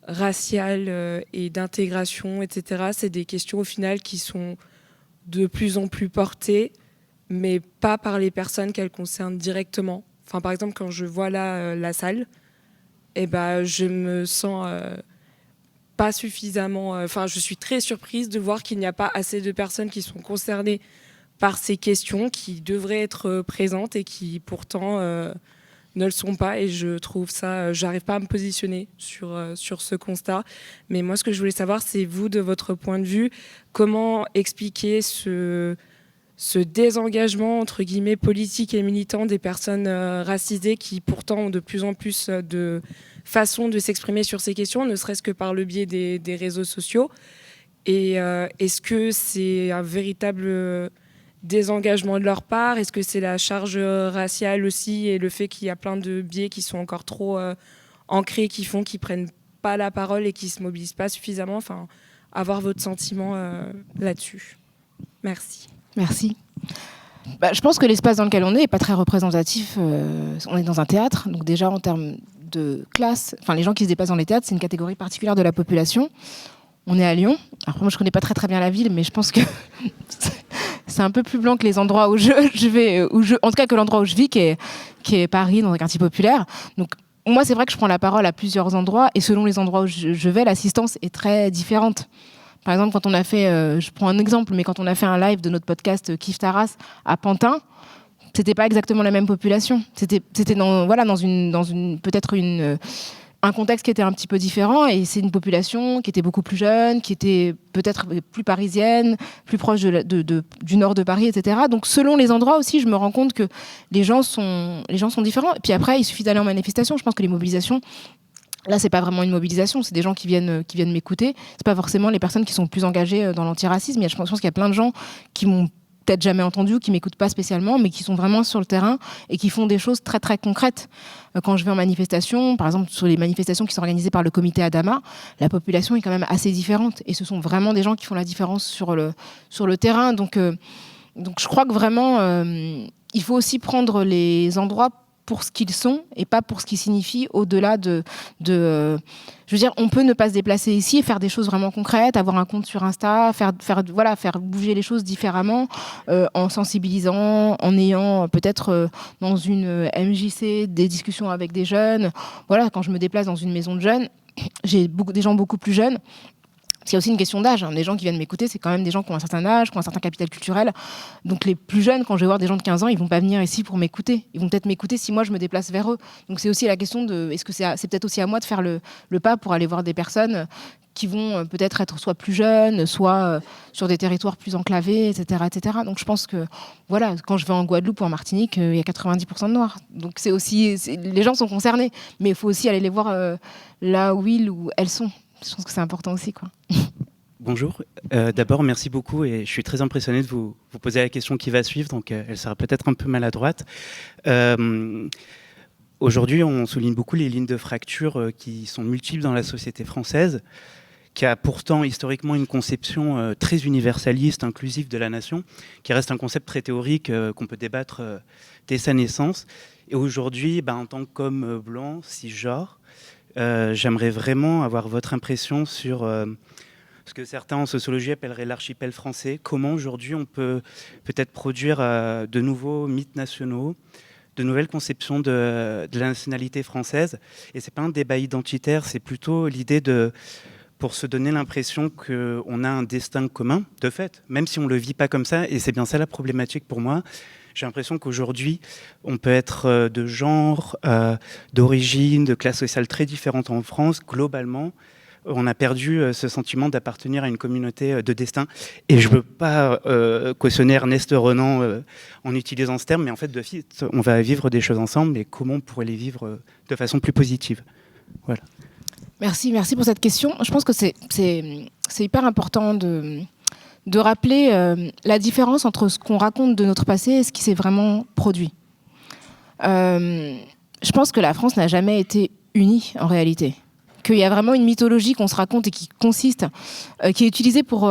racial et d'intégration, etc., c'est des questions au final qui sont de plus en plus portées, mais pas par les personnes qu'elles concernent directement. Enfin, par exemple, quand je vois là la salle, je me sens pas suffisamment... je suis très surprise de voir qu'il n'y a pas assez de personnes qui sont concernées par ces questions, qui devraient être présentes et qui pourtant ne le sont pas. Et je trouve ça... j'arrive pas à me positionner sur ce constat. Mais moi, ce que je voulais savoir, c'est vous, de votre point de vue, comment expliquer ce désengagement, entre guillemets, politique et militant des personnes racisées qui pourtant ont de plus en plus de façons de s'exprimer sur ces questions, ne serait-ce que par le biais des réseaux sociaux. Et est-ce que c'est un véritable désengagement de leur part? Est-ce que c'est la charge raciale aussi et le fait qu'il y a plein de biais qui sont encore trop ancrés, qui font qu'ils ne prennent pas la parole et qui ne se mobilisent pas suffisamment? Enfin, avoir votre sentiment là-dessus. Merci. Merci. Je pense que l'espace dans lequel on est pas très représentatif. On est dans un théâtre, donc déjà en termes de classe, les gens qui se déplacent dans les théâtres, c'est une catégorie particulière de la population. On est à Lyon. Alors moi, je connais pas très bien la ville, mais je pense que c'est un peu plus blanc que les endroits où je vais, en tout cas que l'endroit où je vis, qui est Paris, dans un quartier populaire. Donc moi, c'est vrai que je prends la parole à plusieurs endroits, et selon les endroits où je vais, l'assistance est très différente. Par exemple, quand on a fait, je prends un exemple, mais quand on a fait un live de notre podcast Kif Taras à Pantin, c'était pas exactement la même population. C'était dans une peut-être un contexte qui était un petit peu différent, et c'est une population qui était beaucoup plus jeune, qui était peut-être plus parisienne, plus proche du nord de Paris, etc. Donc selon les endroits aussi, je me rends compte que les gens sont différents. Et puis après, il suffit d'aller en manifestation. Je pense que les mobilisations, là, c'est pas vraiment une mobilisation, c'est des gens qui viennent m'écouter. C'est pas forcément les personnes qui sont plus engagées dans l'antiracisme. Je pense qu'il y a plein de gens qui m'ont peut-être jamais entendu ou qui m'écoutent pas spécialement, mais qui sont vraiment sur le terrain et qui font des choses très très concrètes. Quand je vais en manifestation, par exemple sur les manifestations qui sont organisées par le comité Adama, la population est quand même assez différente, et ce sont vraiment des gens qui font la différence sur le terrain. Donc je crois que vraiment il faut aussi prendre les endroits pour ce qu'ils sont et pas pour ce qu'ils signifient, au-delà je veux dire, on peut ne pas se déplacer ici et faire des choses vraiment concrètes, avoir un compte sur Insta, faire bouger les choses différemment, en sensibilisant, en ayant peut-être dans une MJC des discussions avec des jeunes. Voilà, quand je me déplace dans une maison de jeunes, j'ai des gens beaucoup plus jeunes. Il y a aussi une question d'âge. Les gens qui viennent m'écouter, c'est quand même des gens qui ont un certain âge, qui ont un certain capital culturel. Donc les plus jeunes, quand je vais voir des gens de 15 ans, ils vont pas venir ici pour m'écouter. Ils vont peut-être m'écouter si moi je me déplace vers eux. Donc c'est aussi la question de, est-ce que c'est peut-être aussi à moi de faire le pas pour aller voir des personnes qui vont peut-être être soit plus jeunes, soit sur des territoires plus enclavés, etc., etc. Donc je pense que, voilà, quand je vais en Guadeloupe ou en Martinique, il y a 90% de Noirs. Donc c'est aussi, les gens sont concernés, mais il faut aussi aller les voir là où ils ou elles sont. Je pense que c'est important aussi, quoi. Bonjour. D'abord, merci beaucoup, et je suis très impressionné de vous poser la question qui va suivre, donc elle sera peut-être un peu maladroite. Aujourd'hui, on souligne beaucoup les lignes de fracture qui sont multiples dans la société française, qui a pourtant historiquement une conception très universaliste, inclusive de la nation, qui reste un concept très théorique qu'on peut débattre dès sa naissance. Et aujourd'hui, en tant qu'homme blanc, cisgenre, j'aimerais vraiment avoir votre impression sur ce que certains en sociologie appelleraient l'archipel français. Comment aujourd'hui on peut peut-être produire de nouveaux mythes nationaux, de nouvelles conceptions de la nationalité française. Et c'est pas un débat identitaire, c'est plutôt l'idée pour se donner l'impression qu'on a un destin commun, de fait, même si on ne le vit pas comme ça, et c'est bien ça la problématique pour moi. J'ai l'impression qu'aujourd'hui, on peut être de genre, d'origine, de classe sociale très différentes en France. Globalement, on a perdu ce sentiment d'appartenir à une communauté de destin. Et je ne veux pas cautionner Ernest Renan en utilisant ce terme, mais en fait, on va vivre des choses ensemble, mais comment on pourrait les vivre de façon plus positive. Voilà. Merci pour cette question. Je pense que c'est hyper important de rappeler la différence entre ce qu'on raconte de notre passé et ce qui s'est vraiment produit. Je pense que la France n'a jamais été unie en réalité. Qu'il y a vraiment une mythologie qu'on se raconte et qui consiste, qui est utilisée pour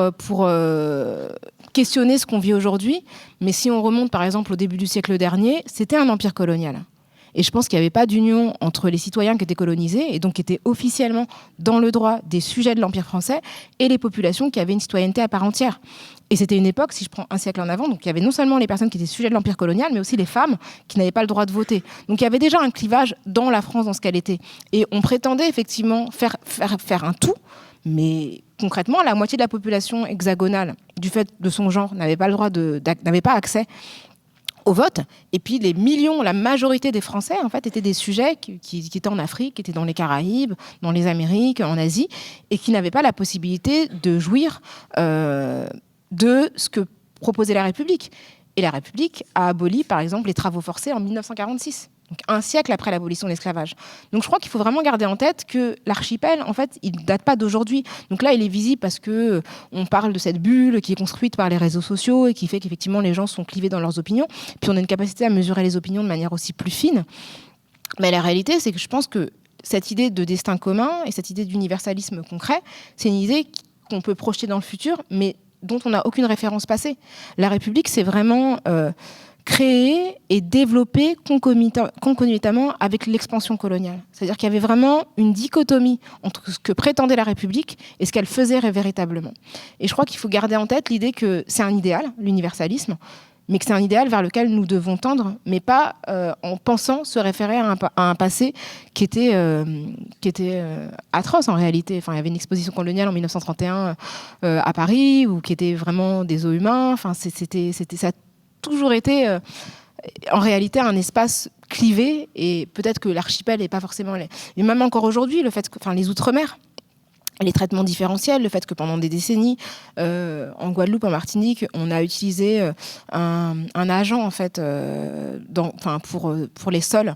questionner ce qu'on vit aujourd'hui. Mais si on remonte par exemple au début du siècle dernier, c'était un empire colonial. Et je pense qu'il n'y avait pas d'union entre les citoyens qui étaient colonisés et donc qui étaient officiellement dans le droit des sujets de l'Empire français et les populations qui avaient une citoyenneté à part entière. Et c'était une époque, si je prends un siècle en avant, donc il y avait non seulement les personnes qui étaient sujets de l'Empire colonial, mais aussi les femmes qui n'avaient pas le droit de voter. Donc il y avait déjà un clivage dans la France dans ce qu'elle était. Et on prétendait effectivement faire un tout, mais concrètement, la moitié de la population hexagonale, du fait de son genre, n'avait pas le droit n'avait pas accès au vote. Et puis les millions, la majorité des Français, en fait, étaient des sujets qui étaient en Afrique, qui étaient dans les Caraïbes, dans les Amériques, en Asie, et qui n'avaient pas la possibilité de jouir de ce que proposait la République. Et la République a aboli, par exemple, les travaux forcés en 1946. Donc un siècle après l'abolition de l'esclavage. Donc je crois qu'il faut vraiment garder en tête que l'archipel, en fait, il ne date pas d'aujourd'hui. Donc là, il est visible parce que on parle de cette bulle qui est construite par les réseaux sociaux et qui fait qu'effectivement les gens sont clivés dans leurs opinions. Puis on a une capacité à mesurer les opinions de manière aussi plus fine. Mais la réalité, c'est que je pense que cette idée de destin commun et cette idée d'universalisme concret, c'est une idée qu'on peut projeter dans le futur, mais dont on n'a aucune référence passée. La République, c'est vraiment créé et développé concomitamment avec l'expansion coloniale. C'est-à-dire qu'il y avait vraiment une dichotomie entre ce que prétendait la République et ce qu'elle faisait véritablement. Et je crois qu'il faut garder en tête l'idée que c'est un idéal, l'universalisme, mais que c'est un idéal vers lequel nous devons tendre, mais pas en pensant se référer à un passé qui était atroce en réalité. Enfin, il y avait une exposition coloniale en 1931 à Paris, où qui était vraiment des os humains. Enfin, ça a toujours été en réalité un espace clivé, et peut-être que l'archipel n'est pas forcément... Et même encore aujourd'hui, le fait que, les Outre-mer, les traitements différentiels, le fait que pendant des décennies, en Guadeloupe, en Martinique, on a utilisé un agent en fait, pour les sols,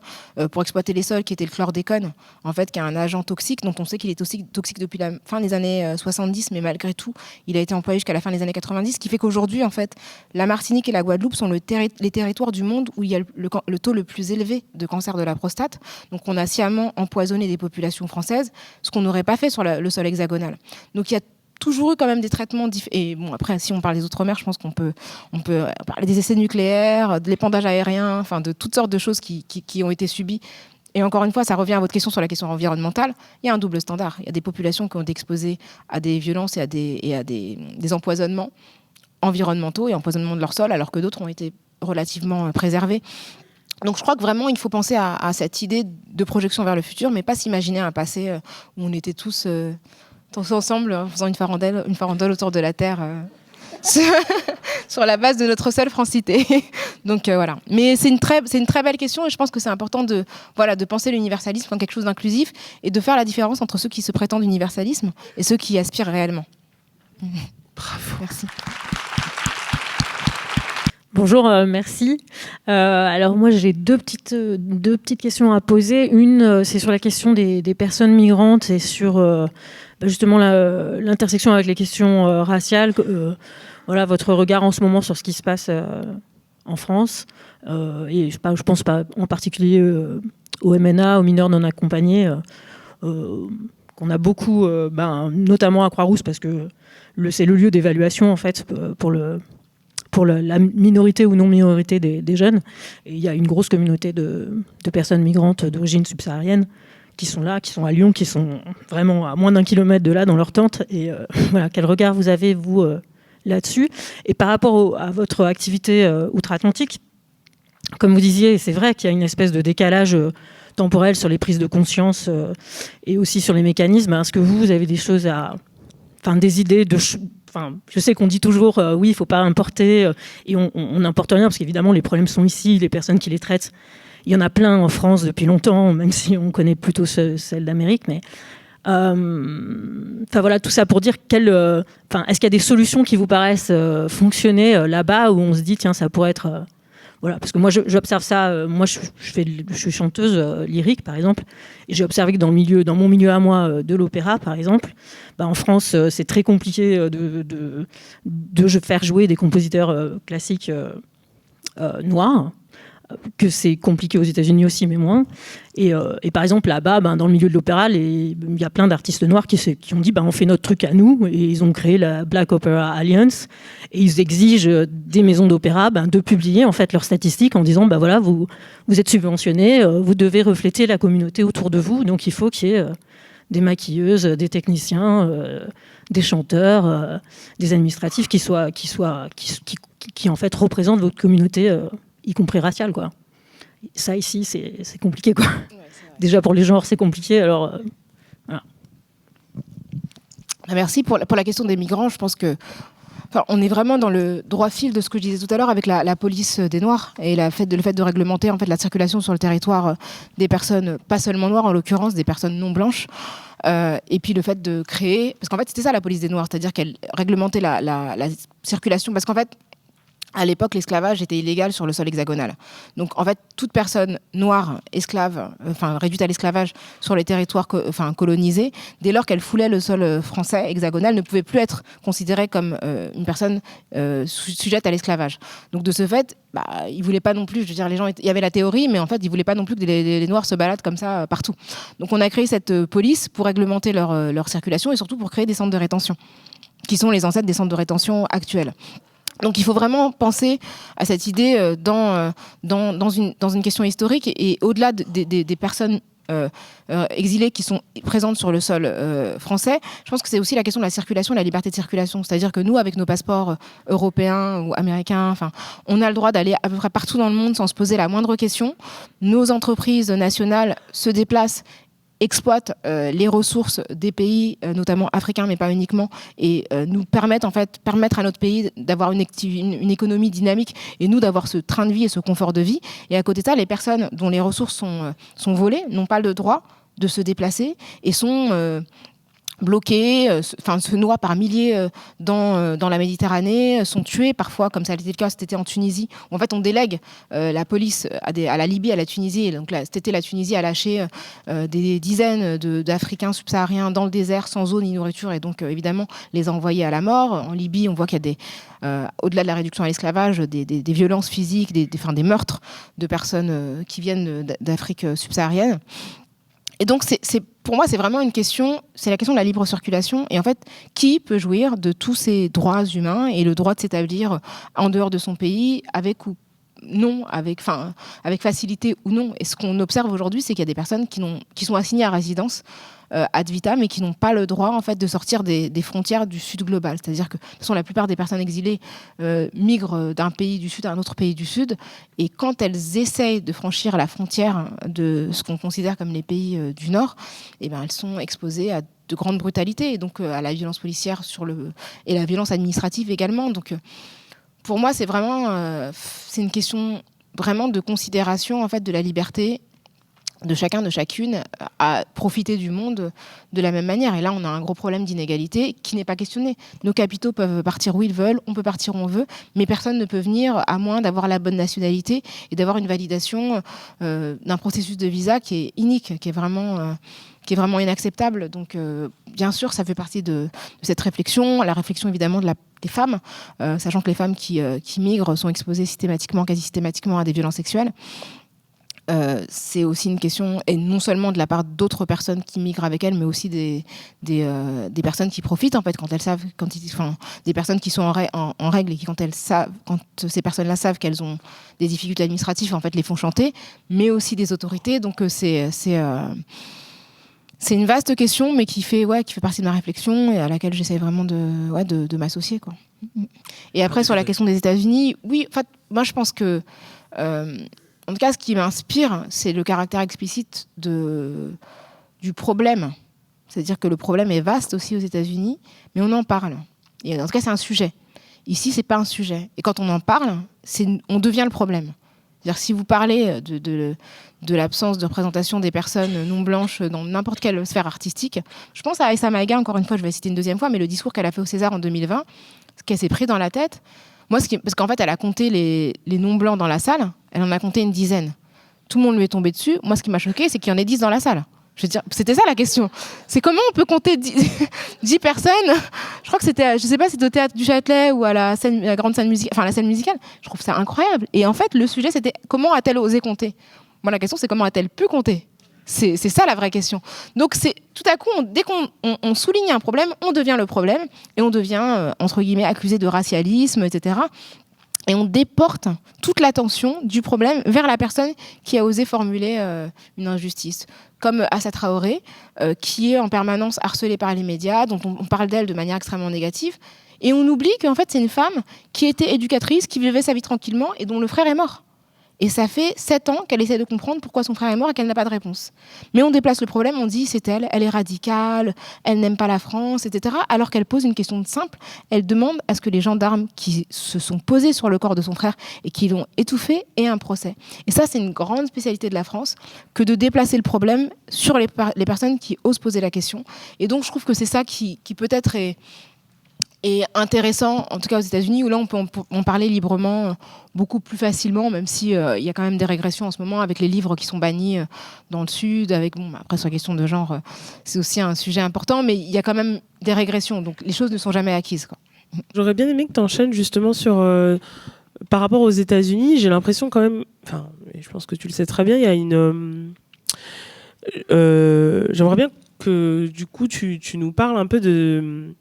pour exploiter les sols, qui était le chlordécone, en fait, qui est un agent toxique dont on sait qu'il est toxique depuis la fin des années 70, mais malgré tout, il a été employé jusqu'à la fin des années 90, ce qui fait qu'aujourd'hui, en fait, la Martinique et la Guadeloupe sont les territoires du monde où il y a le taux le plus élevé de cancer de la prostate. Donc, on a sciemment empoisonné des populations françaises, ce qu'on n'aurait pas fait sur le sol hexagonal. Donc il y a toujours eu quand même des traitements et bon, après, si on parle des Outre-mer, je pense qu'on peut parler des essais nucléaires, de l'épandage aérien, enfin de toutes sortes de choses qui ont été subies. Et encore une fois, ça revient à votre question sur la question environnementale. Il y a un double standard. Il y a des populations qui ont été exposées à des violences et à des empoisonnements environnementaux et empoisonnements de leur sol, alors que d'autres ont été relativement préservées. Donc je crois que vraiment il faut penser à cette idée de projection vers le futur, mais pas s'imaginer un passé où on était tous ensemble en faisant une farandole autour de la Terre sur la base de notre seule francité. Donc voilà. Mais c'est une très belle question, et je pense que c'est important de penser l'universalisme comme quelque chose d'inclusif et de faire la différence entre ceux qui se prétendent universalisme et ceux qui y aspirent réellement. Bravo. Merci. Bonjour, merci. Alors moi j'ai deux petites questions à poser. Une, c'est sur la question des personnes migrantes et sur justement l'intersection avec les questions raciales. Voilà votre regard en ce moment sur ce qui se passe en France. Et je pense pas en particulier aux MNA, aux mineurs non accompagnés, qu'on a beaucoup, notamment à Croix-Rousse, parce que c'est le lieu d'évaluation en fait pour la minorité ou non-minorité des jeunes. Et il y a une grosse communauté de personnes migrantes d'origine subsaharienne qui sont là, qui sont à Lyon, qui sont vraiment à moins d'1 kilomètre de là dans leur tente. Et voilà, quel regard vous avez, vous, là-dessus? Et par rapport à votre activité outre-Atlantique, comme vous disiez, c'est vrai qu'il y a une espèce de décalage temporel sur les prises de conscience et aussi sur les mécanismes. Est-ce que vous avez des choses des idées de... je sais qu'on dit toujours oui, il ne faut pas importer et on n'importe rien parce qu'évidemment les problèmes sont ici, les personnes qui les traitent, il y en a plein en France depuis longtemps, même si on connaît plutôt celle d'Amérique. Mais voilà, tout ça pour dire est-ce qu'il y a des solutions qui vous paraissent fonctionner là-bas où on se dit tiens, ça pourrait être voilà, parce que moi j'observe ça. Moi je suis chanteuse lyrique par exemple, et j'ai observé que dans mon milieu à moi de l'opéra par exemple, en France c'est très compliqué de faire jouer des compositeurs classiques noirs. Que c'est compliqué aux États-Unis aussi, mais moins. Et par exemple, là-bas, dans le milieu de l'opéra, il y a plein d'artistes noirs qui ont dit on fait notre truc à nous. Et ils ont créé la Black Opera Alliance. Et ils exigent des maisons d'opéra de publier en fait leurs statistiques en disant voilà, vous êtes subventionnés, vous devez refléter la communauté autour de vous. Donc il faut qu'il y ait des maquilleuses, des techniciens, des chanteurs, des administratifs qui en fait représentent votre communauté. Y compris racial, quoi. Ça, ici, c'est compliqué, quoi. Ouais, déjà, pour les genres, c'est compliqué, alors... voilà. Merci pour la question des migrants. Je pense que... on est vraiment dans le droit fil de ce que je disais tout à l'heure avec la police des Noirs et le fait de réglementer en fait, la circulation sur le territoire des personnes, pas seulement noires, en l'occurrence, des personnes non blanches. Et puis le fait de créer... Parce qu'en fait, c'était ça, la police des Noirs, c'est-à-dire qu'elle réglementait la circulation. Parce qu'en fait, à l'époque, l'esclavage était illégal sur le sol hexagonal. Donc, en fait, toute personne noire, esclave, réduite à l'esclavage sur les territoires colonisés, dès lors qu'elle foulait le sol français hexagonal, ne pouvait plus être considérée comme une personne sujette à l'esclavage. Donc, de ce fait, ils voulaient pas non plus, il y avait la théorie, mais en fait, ils voulaient pas non plus que les Noirs se baladent comme ça partout. Donc, on a créé cette police pour réglementer leur circulation et surtout pour créer des centres de rétention, qui sont les ancêtres des centres de rétention actuels. Donc il faut vraiment penser à cette idée dans une question historique et au-delà des personnes exilées qui sont présentes sur le sol français, je pense que c'est aussi la question de la circulation, de la liberté de circulation. C'est-à-dire que nous, avec nos passeports européens ou américains, on a le droit d'aller à peu près partout dans le monde sans se poser la moindre question. Nos entreprises nationales se déplacent, exploitent les ressources des pays, notamment africains, mais pas uniquement, et nous permettre à notre pays d'avoir une économie dynamique et nous d'avoir ce train de vie et ce confort de vie. Et à côté de ça, les personnes dont les ressources sont volées n'ont pas le droit de se déplacer et sont bloqués, se noient par milliers dans la Méditerranée, sont tués parfois, comme ça a été le cas cet été en Tunisie, où en fait on délègue la police à la Libye, à la Tunisie, et donc cet été la Tunisie a lâché des dizaines d'Africains subsahariens dans le désert, sans eau ni nourriture, et donc évidemment les a envoyés à la mort. En Libye, on voit qu'il y a au-delà de la réduction à l'esclavage, des violences physiques, des meurtres de personnes qui viennent d'Afrique subsaharienne. Et donc, pour moi, c'est vraiment c'est la question de la libre circulation. Et en fait, qui peut jouir de tous ces droits humains et le droit de s'établir en dehors de son pays avec ou non, avec facilité ou non. Et ce qu'on observe aujourd'hui, c'est qu'il y a des personnes qui sont assignées à résidence ad vitam et qui n'ont pas le droit en fait de sortir des frontières du Sud global. C'est-à-dire que de toute façon, la plupart des personnes exilées migrent d'un pays du Sud à un autre pays du Sud, et quand elles essayent de franchir la frontière de ce qu'on considère comme les pays du Nord, elles sont exposées à de grandes brutalités, et donc à la violence policière et la violence administrative également. Donc pour moi, c'est vraiment c'est une question vraiment de considération en fait de la liberté de chacun, de chacune, à profiter du monde de la même manière. Et là, on a un gros problème d'inégalité qui n'est pas questionné. Nos capitaux peuvent partir où ils veulent, on peut partir où on veut, mais personne ne peut venir à moins d'avoir la bonne nationalité et d'avoir une validation d'un processus de visa qui est inique, qui est vraiment inacceptable. Donc, bien sûr, ça fait partie de cette réflexion, la réflexion évidemment des femmes, sachant que les femmes qui migrent sont exposées quasi systématiquement à des violences sexuelles. C'est aussi une question, et non seulement de la part d'autres personnes qui migrent avec elles, mais aussi des personnes qui profitent en fait quand elles savent, des personnes qui sont en règle et qui quand ces personnes-là savent qu'elles ont des difficultés administratives, en fait les font chanter, mais aussi des autorités. Donc c'est une vaste question, mais qui fait partie de ma réflexion et à laquelle j'essaie vraiment de m'associer, quoi. Et après, sur la question des États-Unis, oui, en fait, moi, je pense que, en tout cas, ce qui m'inspire, c'est le caractère explicite du problème. C'est-à-dire que le problème est vaste aussi aux États-Unis, mais on en parle. Et en tout cas, c'est un sujet. Ici, c'est pas un sujet. Et quand on en parle, on devient le problème. C'est-à-dire si vous parlez de l'absence de représentation des personnes non blanches dans n'importe quelle sphère artistique, je pense à Aïssa Maïga, encore une fois, je vais citer une deuxième fois, mais le discours qu'elle a fait au César en 2020, ce qu'elle s'est pris dans la tête, parce qu'en fait, elle a compté les non-blancs dans la salle, elle en a compté une dizaine. Tout le monde lui est tombé dessus. Moi, ce qui m'a choqué, c'est qu'il y en ait 10 dans la salle. Je veux dire, c'était ça la question. C'est comment on peut compter 10 personnes. Je crois que c'était, je sais pas si c'était au Théâtre du Châtelet ou à la grande scène musicale, enfin la scène musicale. Je trouve ça incroyable. Et en fait, le sujet, c'était comment a-t-elle osé compter. Moi, la question, c'est comment a-t-elle pu compter. C'est ça la vraie question. Donc, c'est tout à coup, dès qu'on souligne un problème, on devient le problème et on devient, entre guillemets, accusé de racialisme, etc. Et on déporte toute l'attention du problème vers la personne qui a osé formuler une injustice. Comme Assa Traoré, qui est en permanence harcelée par les médias, dont on parle d'elle de manière extrêmement négative. Et on oublie qu'en fait, c'est une femme qui était éducatrice, qui vivait sa vie tranquillement et dont le frère est mort. Et ça fait 7 ans qu'elle essaie de comprendre pourquoi son frère est mort et qu'elle n'a pas de réponse. Mais on déplace le problème, on dit c'est elle est radicale, elle n'aime pas la France, etc. Alors qu'elle pose une question simple, elle demande à ce que les gendarmes qui se sont posés sur le corps de son frère et qui l'ont étouffé aient un procès. Et ça, c'est une grande spécialité de la France que de déplacer le problème sur les personnes qui osent poser la question. Et donc, je trouve que c'est ça qui peut-être est intéressant, en tout cas aux États-Unis, où là on peut en parler librement, beaucoup plus facilement, même si il y a quand même des régressions en ce moment avec les livres qui sont bannis dans le Sud, après sur la question de genre, c'est aussi un sujet important, mais il y a quand même des régressions, donc les choses ne sont jamais acquises, quoi. J'aurais bien aimé que tu enchaînes justement sur par rapport aux États-Unis. J'ai l'impression quand même, enfin, je pense que tu le sais très bien, il y a une j'aimerais bien que du coup tu nous parles un peu de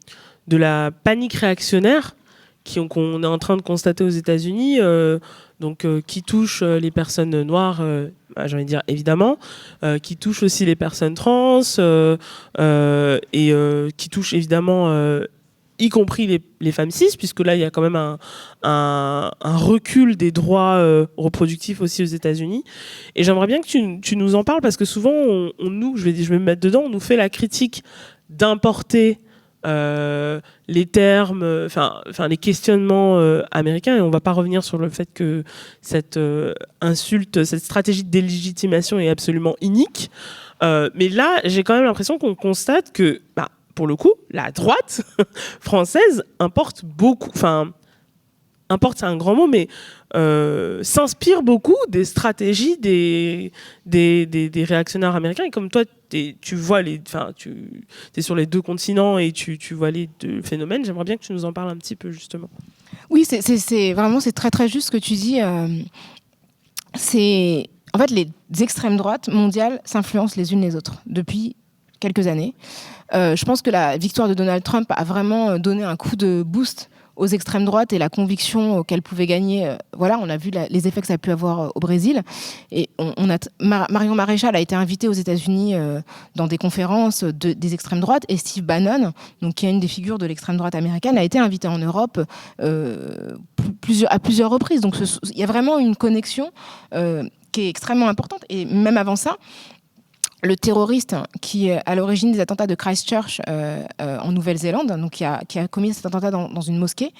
la panique réactionnaire qu'on est en train de constater aux États-Unis, qui touche les personnes noires, j'ai envie de dire évidemment, qui touche aussi les personnes trans, et qui touche évidemment y compris les femmes cis, puisque là il y a quand même un recul des droits reproductifs aussi aux États-Unis. Et j'aimerais bien que tu nous en parles, parce que souvent je vais me mettre dedans, on nous fait la critique d'importer les termes, enfin les questionnements américains, et on va pas revenir sur le fait que cette stratégie de délégitimation est absolument inique. Mais là, j'ai quand même l'impression qu'on constate que, pour le coup, la droite française importe beaucoup. Enfin, importe, c'est un grand mot, mais s'inspire beaucoup des stratégies des réactionnaires américains. Et comme toi, tu vois t'es sur les deux continents et tu vois les deux phénomènes, j'aimerais bien que tu nous en parles un petit peu, justement. Oui, c'est vraiment, c'est très très juste ce que tu dis. C'est en fait, les extrêmes droites mondiales s'influencent les unes les autres depuis quelques années. Je pense que la victoire de Donald Trump a vraiment donné un coup de boost aux extrêmes droites et la conviction qu'elles pouvaient gagner. Voilà, on a vu les effets que ça a pu avoir au Brésil. Et Marion Maréchal a été invitée aux États-Unis dans des conférences des extrêmes droites, et Steve Bannon, donc qui est une des figures de l'extrême droite américaine, a été invité en Europe à plusieurs reprises. Donc il y a vraiment une connexion qui est extrêmement importante. Et même avant ça, le terroriste qui est à l'origine des attentats de Christchurch en Nouvelle-Zélande, donc qui a commis cet attentat dans une mosquée,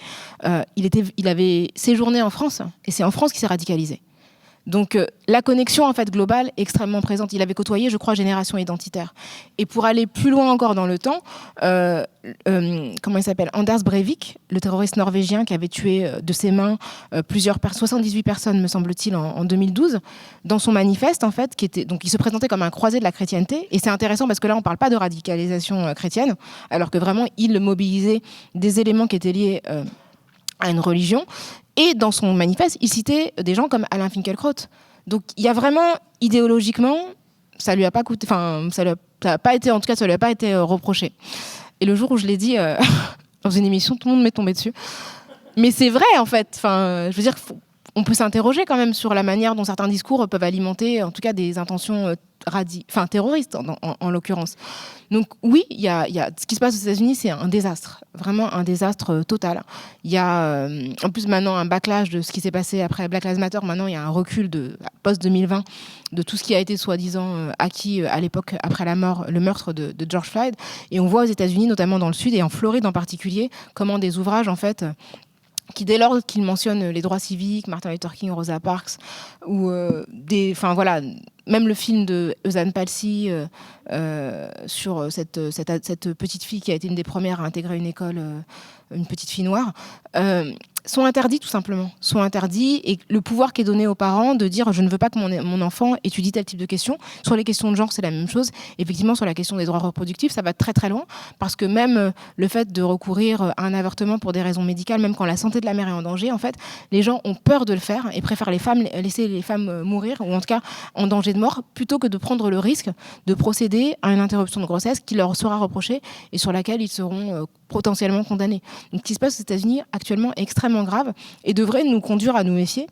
il avait séjourné en France, et c'est en France qu'il s'est radicalisé. Donc la connexion en fait globale est extrêmement présente. Il avait côtoyé, je crois, Génération Identitaire. Et pour aller plus loin encore dans le temps, comment il s'appelle, Anders Breivik, le terroriste norvégien qui avait tué de ses mains 78 personnes, me semble-t-il, en 2012, dans son manifeste en fait, il se présentait comme un croisé de la chrétienté. Et c'est intéressant parce que là, on ne parle pas de radicalisation chrétienne, alors que vraiment, il mobilisait des éléments qui étaient liés à une religion. Et dans son manifeste, il citait des gens comme Alain Finkielkraut. Donc il y a vraiment, idéologiquement, ça lui a pas coûté, enfin, ça n'a pas été, en tout cas, ça lui a pas été reproché. Et le jour où je l'ai dit dans une émission, tout le monde m'est tombé dessus. Mais c'est vrai, en fait. Enfin, je veux dire, on peut s'interroger quand même sur la manière dont certains discours peuvent alimenter, en tout cas, des intentions terroristes, en l'occurrence. Donc oui, il y a ce qui se passe aux États-Unis, c'est un désastre, vraiment un désastre total. Il y a en plus maintenant un backlash de ce qui s'est passé après Black Lives Matter. Maintenant, il y a un recul post-2020 de tout ce qui a été soi-disant acquis à l'époque après le meurtre de George Floyd. Et on voit aux États-Unis, notamment dans le Sud et en Floride en particulier, comment des ouvrages en fait qui dès lors qu'ils mentionnent les droits civiques, Martin Luther King, Rosa Parks, ou même le film de Eusanne Palsy sur cette petite fille qui a été une des premières à intégrer une école, une petite fille noire, sont interdits tout simplement, sont interdits, et le pouvoir qui est donné aux parents de dire je ne veux pas que mon enfant étudie tel type de questions. Sur les questions de genre, c'est la même chose. Effectivement, sur la question des droits reproductifs, ça va très très loin, parce que même le fait de recourir à un avortement pour des raisons médicales, même quand la santé de la mère est en danger, en fait, les gens ont peur de le faire et préfèrent laisser les femmes mourir, ou en tout cas en danger de mort, plutôt que de prendre le risque de procéder à une interruption de grossesse qui leur sera reprochée et sur laquelle ils seront potentiellement condamnés. Donc, ce qui se passe aux États-Unis actuellement est extrêmement grave et devrait nous conduire à nous méfier.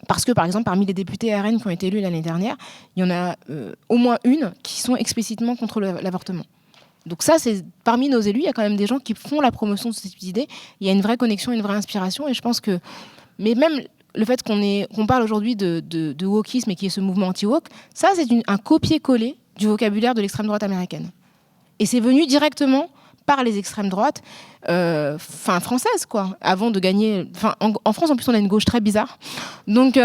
Parce que, par exemple, parmi les députés RN qui ont été élus l'année dernière, il y en a au moins une qui sont explicitement contre l'avortement. Donc ça, c'est parmi nos élus, il y a quand même des gens qui font la promotion de cette idée. Il y a une vraie connexion, une vraie inspiration, et je pense que... Mais même le fait qu'on parle aujourd'hui de wokisme et qu'il y ait ce mouvement anti-woke, ça, c'est un copier-coller du vocabulaire de l'extrême droite américaine. Et c'est venu directement par les extrêmes droites, françaises, quoi, avant de gagner... En France, en plus, on a une gauche très bizarre. Donc...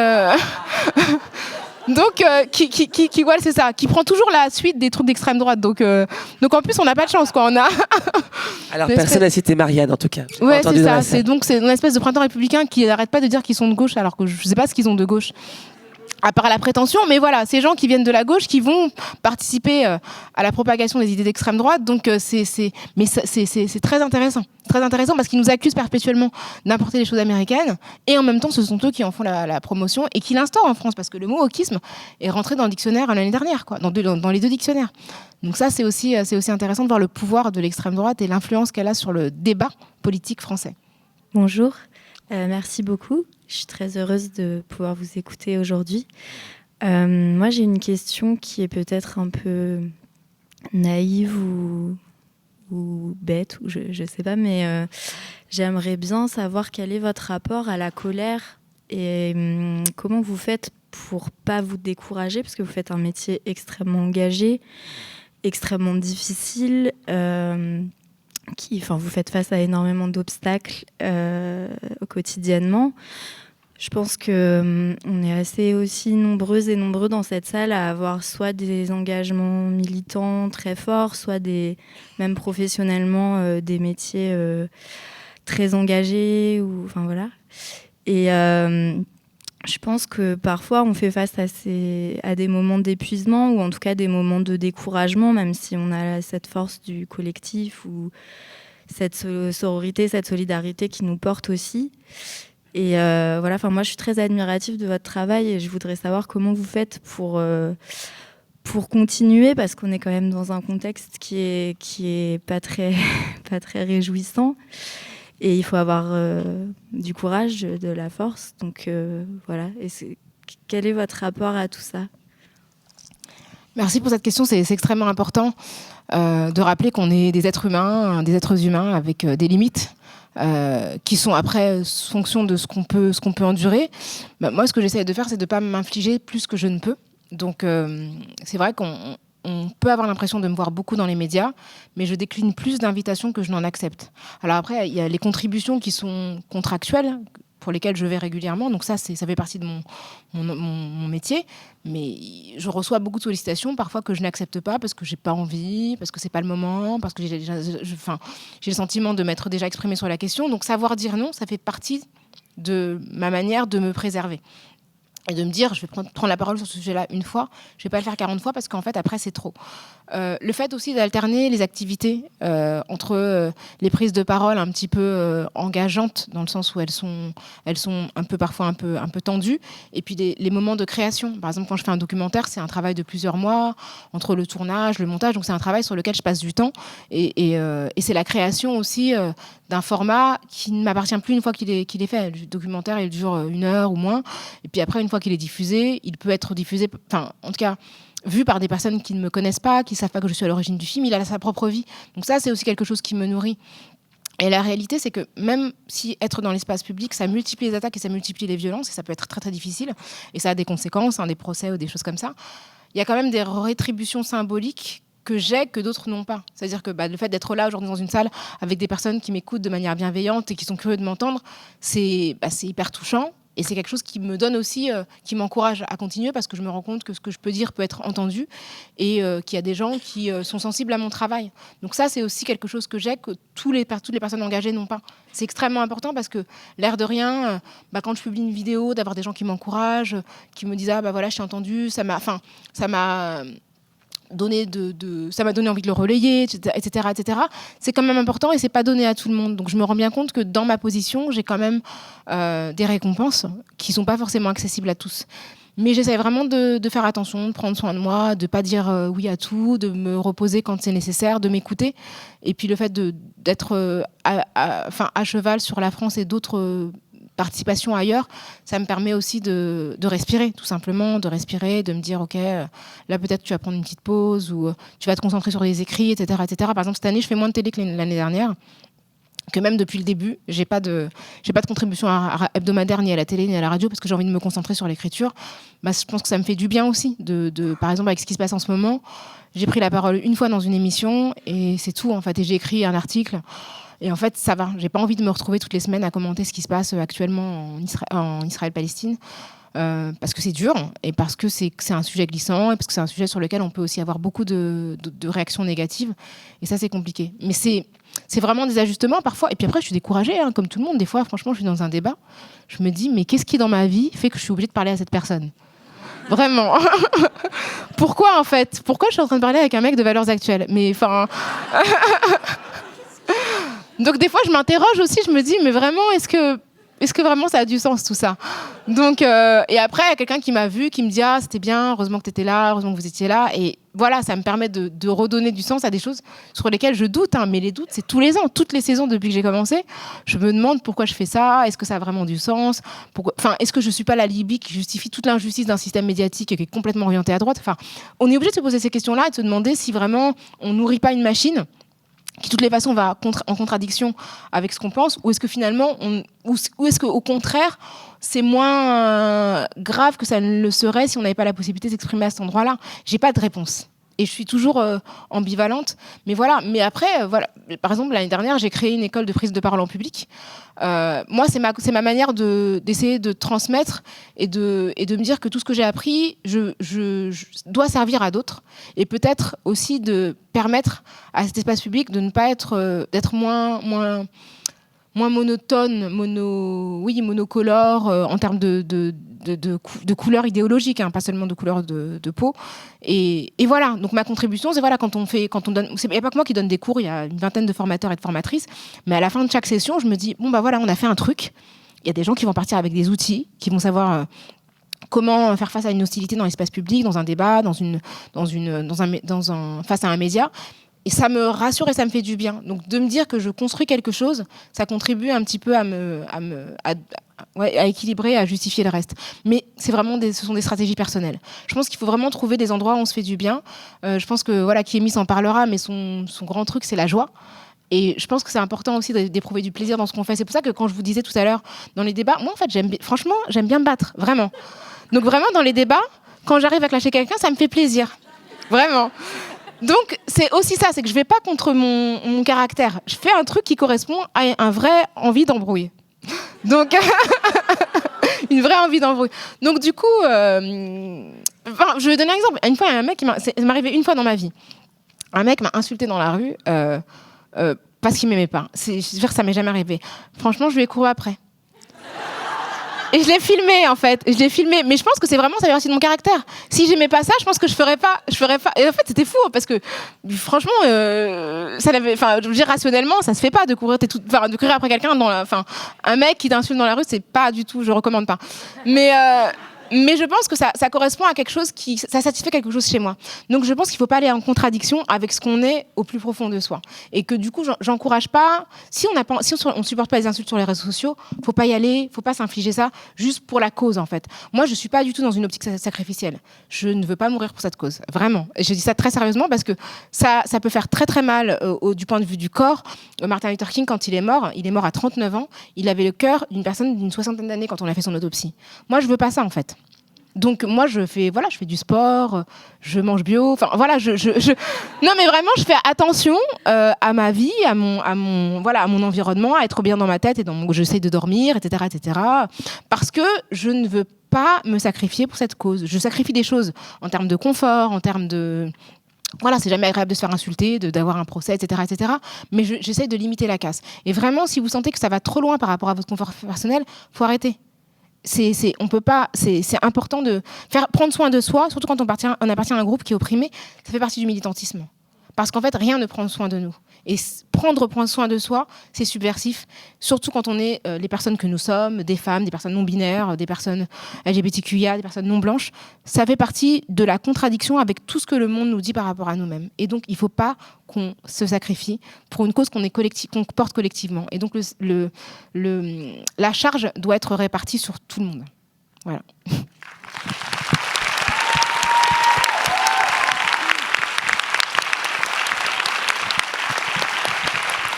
c'est ça, qui prend toujours la suite des trucs d'extrême droite. Donc en plus, on n'a pas de chance, quoi. On a... Alors, personne n'a cité Marianne, en tout cas. Ouais, c'est ça. C'est une espèce de printemps républicain qui n'arrête pas de dire qu'ils sont de gauche, alors que je ne sais pas ce qu'ils ont de gauche. À part la prétention, mais voilà, ces gens qui viennent de la gauche, qui vont participer à la propagation des idées d'extrême droite, donc c'est très intéressant. Très intéressant parce qu'ils nous accusent perpétuellement d'importer les choses américaines, et en même temps, ce sont eux qui en font la promotion et qui l'instaurent en France, parce que le mot wokisme est rentré dans le dictionnaire l'année dernière, quoi, dans les deux dictionnaires. Donc ça, c'est aussi intéressant de voir le pouvoir de l'extrême droite et l'influence qu'elle a sur le débat politique français. Bonjour, merci beaucoup. Je suis très heureuse de pouvoir vous écouter aujourd'hui. Moi, j'ai une question qui est peut-être un peu naïve ou bête, ou je ne sais pas, mais j'aimerais bien savoir quel est votre rapport à la colère et comment vous faites pour ne pas vous décourager, parce que vous faites un métier extrêmement engagé, extrêmement difficile, vous faites face à énormément d'obstacles quotidiennement. Je pense qu'on est assez aussi nombreuses et nombreux dans cette salle à avoir soit des engagements militants très forts, soit même professionnellement des métiers très engagés. Et je pense que parfois on fait face à des moments d'épuisement, ou en tout cas des moments de découragement, même si on a cette force du collectif ou cette sororité, cette solidarité qui nous porte aussi. Et moi je suis très admirative de votre travail et je voudrais savoir comment vous faites pour continuer, parce qu'on est quand même dans un contexte qui est pas très réjouissant. Et il faut avoir du courage, de la force. Donc voilà. Quel est votre rapport à tout ça ? Merci pour cette question. C'est extrêmement important de rappeler qu'on est des êtres humains avec des limites qui sont après fonction de ce qu'on peut endurer. Moi, ce que j'essaie de faire, c'est de ne pas m'infliger plus que je ne peux. Donc c'est vrai qu'on peut avoir l'impression de me voir beaucoup dans les médias, mais je décline plus d'invitations que je n'en accepte. Alors après, il y a les contributions qui sont contractuelles, pour lesquelles je vais régulièrement, donc ça fait partie de mon métier, mais je reçois beaucoup de sollicitations, parfois que je n'accepte pas, parce que j'ai pas envie, parce que c'est pas le moment, parce que j'ai le sentiment de m'être déjà exprimée sur la question. Donc savoir dire non, ça fait partie de ma manière de me préserver. et de me dire, je vais prendre la parole sur ce sujet-là une fois, je vais pas le faire 40 fois parce qu'en fait, après, c'est trop. Le fait aussi d'alterner les activités entre les prises de parole un petit peu engageantes, dans le sens où elles sont parfois un peu tendues, et puis les moments de création. Par exemple, quand je fais un documentaire, c'est un travail de plusieurs mois, entre le tournage, le montage, donc c'est un travail sur lequel je passe du temps, et c'est la création aussi d'un format qui ne m'appartient plus une fois qu'il est fait. Le documentaire, il dure 1 heure ou moins, et puis après, une fois qu'il est diffusé, il peut être diffusé, enfin, en tout cas, vu par des personnes qui ne me connaissent pas, qui ne savent pas que je suis à l'origine du film, il a sa propre vie. Donc ça, c'est aussi quelque chose qui me nourrit. Et la réalité, c'est que même si être dans l'espace public, ça multiplie les attaques et ça multiplie les violences, et ça peut être très très difficile, et ça a des conséquences, des procès ou des choses comme ça, il y a quand même des rétributions symboliques que j'ai, que d'autres n'ont pas. C'est-à-dire que le fait d'être là aujourd'hui dans une salle avec des personnes qui m'écoutent de manière bienveillante et qui sont curieux de m'entendre, c'est hyper touchant. Et c'est quelque chose qui me donne aussi, qui m'encourage à continuer, parce que je me rends compte que ce que je peux dire peut être entendu, et qu'il y a des gens qui sont sensibles à mon travail. Donc ça, c'est aussi quelque chose que j'ai, que toutes les personnes engagées n'ont pas. C'est extrêmement important, parce que l'air de rien, quand je publie une vidéo, d'avoir des gens qui m'encouragent, qui me disent « Ah voilà, je t'ai entendu », ça m'a donné ça m'a donné envie de le relayer, etc. C'est quand même important, et c'est pas donné à tout le monde. Donc je me rends bien compte que dans ma position, j'ai quand même des récompenses qui sont pas forcément accessibles à tous. Mais j'essaie vraiment de faire attention, de prendre soin de moi, de pas dire oui à tout, de me reposer quand c'est nécessaire, de m'écouter. Et puis le fait d'être à cheval sur la France et d'autres participation ailleurs, ça me permet aussi de respirer, tout simplement, de respirer, de me dire ok, là peut-être tu vas prendre une petite pause, ou tu vas te concentrer sur les écrits, etc. Par exemple, cette année, je fais moins de télé que l'année dernière, que même depuis le début, j'ai pas de contribution hebdomadaire ni à la télé ni à la radio, parce que j'ai envie de me concentrer sur l'écriture. Je pense que ça me fait du bien aussi, par exemple avec ce qui se passe en ce moment. J'ai pris la parole une fois dans une émission, et c'est tout en fait, et j'ai écrit un article. Et en fait, ça va. J'ai pas envie de me retrouver toutes les semaines à commenter ce qui se passe actuellement en Israël-Palestine, parce que c'est dur, et parce que c'est un sujet glissant, et parce que c'est un sujet sur lequel on peut aussi avoir beaucoup de réactions négatives. Et ça, c'est compliqué. Mais c'est vraiment des ajustements parfois. Et puis après, je suis découragée, comme tout le monde. Des fois, franchement, je suis dans un débat. Je me dis, mais qu'est-ce qui, dans ma vie, fait que je suis obligée de parler à cette personne ? Vraiment. Pourquoi, en fait ? Pourquoi je suis en train de parler avec un mec de Valeurs Actuelles ? Mais enfin... Donc des fois, je m'interroge aussi, je me dis, mais vraiment, est-ce que vraiment ça a du sens, tout ça ? Donc, et après, il y a quelqu'un qui m'a vu, qui me dit, ah, c'était bien, heureusement que tu étais là, heureusement que vous étiez là. Et voilà, ça me permet de redonner du sens à des choses sur lesquelles je doute. Mais les doutes, c'est tous les ans, toutes les saisons depuis que j'ai commencé. Je me demande pourquoi je fais ça, est-ce que ça a vraiment du sens ? Est-ce que je ne suis pas l'alibi qui justifie toute l'injustice d'un système médiatique qui est complètement orienté à droite ? On est obligé de se poser ces questions-là et de se demander si vraiment on nourrit pas une machine qui de toutes les façons va en contradiction avec ce qu'on pense, ou est-ce que finalement, ou est-ce qu'au contraire, c'est moins grave que ça ne le serait si on n'avait pas la possibilité de s'exprimer à cet endroit-là ? J'ai pas de réponse. Et je suis toujours ambivalente. Mais voilà. Mais après, voilà. Par exemple, l'année dernière, j'ai créé une école de prise de parole en public. Moi, c'est ma manière d'essayer de transmettre et de me dire que tout ce que j'ai appris, je dois servir à d'autres. Et peut-être aussi de permettre à cet espace public de ne pas d'être moins monotone, monocolore en termes de couleur idéologique, pas seulement de couleur de peau. Et voilà. Donc ma contribution, c'est voilà, quand on donne, il n'y a pas que moi qui donne des cours, il y a une vingtaine de formateurs et de formatrices. Mais à la fin de chaque session, je me dis voilà, on a fait un truc. Il y a des gens qui vont partir avec des outils, qui vont savoir comment faire face à une hostilité dans l'espace public, dans un débat, face à un média. Et ça me rassure et ça me fait du bien. Donc de me dire que je construis quelque chose, ça contribue un petit peu à équilibrer, à justifier le reste. Mais c'est vraiment ce sont des stratégies personnelles. Je pense qu'il faut vraiment trouver des endroits où on se fait du bien. Je pense que voilà, Kémy s'en parlera, mais son grand truc, c'est la joie. Et je pense que c'est important aussi d'éprouver du plaisir dans ce qu'on fait. C'est pour ça que quand je vous disais tout à l'heure, dans les débats, moi en fait, j'aime bien me battre, vraiment. Donc vraiment, dans les débats, quand j'arrive à clasher quelqu'un, ça me fait plaisir. Vraiment. Donc, c'est aussi ça, c'est que je vais pas contre mon caractère. Je fais un truc qui correspond à un vrai envie d'embrouille. Donc, une vraie envie d'embrouille. Donc, du coup, je vais donner un exemple. Une fois, il y a un mec ça m'est arrivé une fois dans ma vie. Un mec m'a insulté dans la rue parce qu'il m'aimait pas. J'espère que ça m'est jamais arrivé. Franchement, je lui ai couru après. Et je l'ai filmé en fait. Je l'ai filmé, mais je pense que c'est vraiment ça fait partie de mon caractère. Si j'aimais pas ça, je pense que je ferais pas. Et en fait, c'était fou parce que franchement, ça l'avait. Enfin, je veux dire rationnellement, ça se fait pas de courir, de courir après quelqu'un un mec qui t'insulte dans la rue, c'est pas du tout. Je recommande pas. Mais je pense que ça correspond à quelque chose ça satisfait quelque chose chez moi. Donc je pense qu'il faut pas aller en contradiction avec ce qu'on est au plus profond de soi. Et que du coup, j'encourage pas. Si on supporte pas les insultes sur les réseaux sociaux, faut pas y aller, faut pas s'infliger ça juste pour la cause en fait. Moi, je suis pas du tout dans une optique sacrificielle. Je ne veux pas mourir pour cette cause, vraiment. Et je dis ça très sérieusement parce que ça peut faire très très mal du point de vue du corps. Martin Luther King, quand il est mort à 39 ans. Il avait le cœur d'une personne d'une 60aine d'années quand on a fait son autopsie. Moi, je veux pas ça en fait. Donc moi je fais du sport, je mange bio, enfin voilà non mais vraiment je fais attention à ma vie, à mon environnement, à être bien dans ma tête et j'essaie de dormir, etc. Parce que je ne veux pas me sacrifier pour cette cause. Je sacrifie des choses en termes de confort, en termes de c'est jamais agréable de se faire insulter, d'avoir un procès, etc. Mais j'essaie de limiter la casse. Et vraiment, si vous sentez que ça va trop loin par rapport à votre confort personnel, faut arrêter. On peut pas. C'est important de prendre soin de soi, surtout quand on appartient à un groupe qui est opprimé. Ça fait partie du militantisme, parce qu'en fait, rien ne prend soin de nous. Et prendre soin de soi, c'est subversif, surtout quand on est les personnes que nous sommes, des femmes, des personnes non binaires, des personnes LGBTQIA, des personnes non blanches. Ça fait partie de la contradiction avec tout ce que le monde nous dit par rapport à nous-mêmes. Et donc, il ne faut pas qu'on se sacrifie pour une cause qu'on porte collectivement. Et donc, la charge doit être répartie sur tout le monde. Voilà.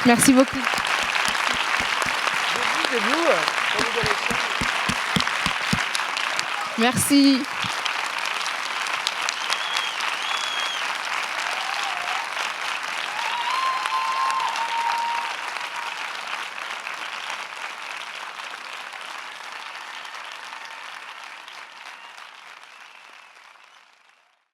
Merci beaucoup. Merci.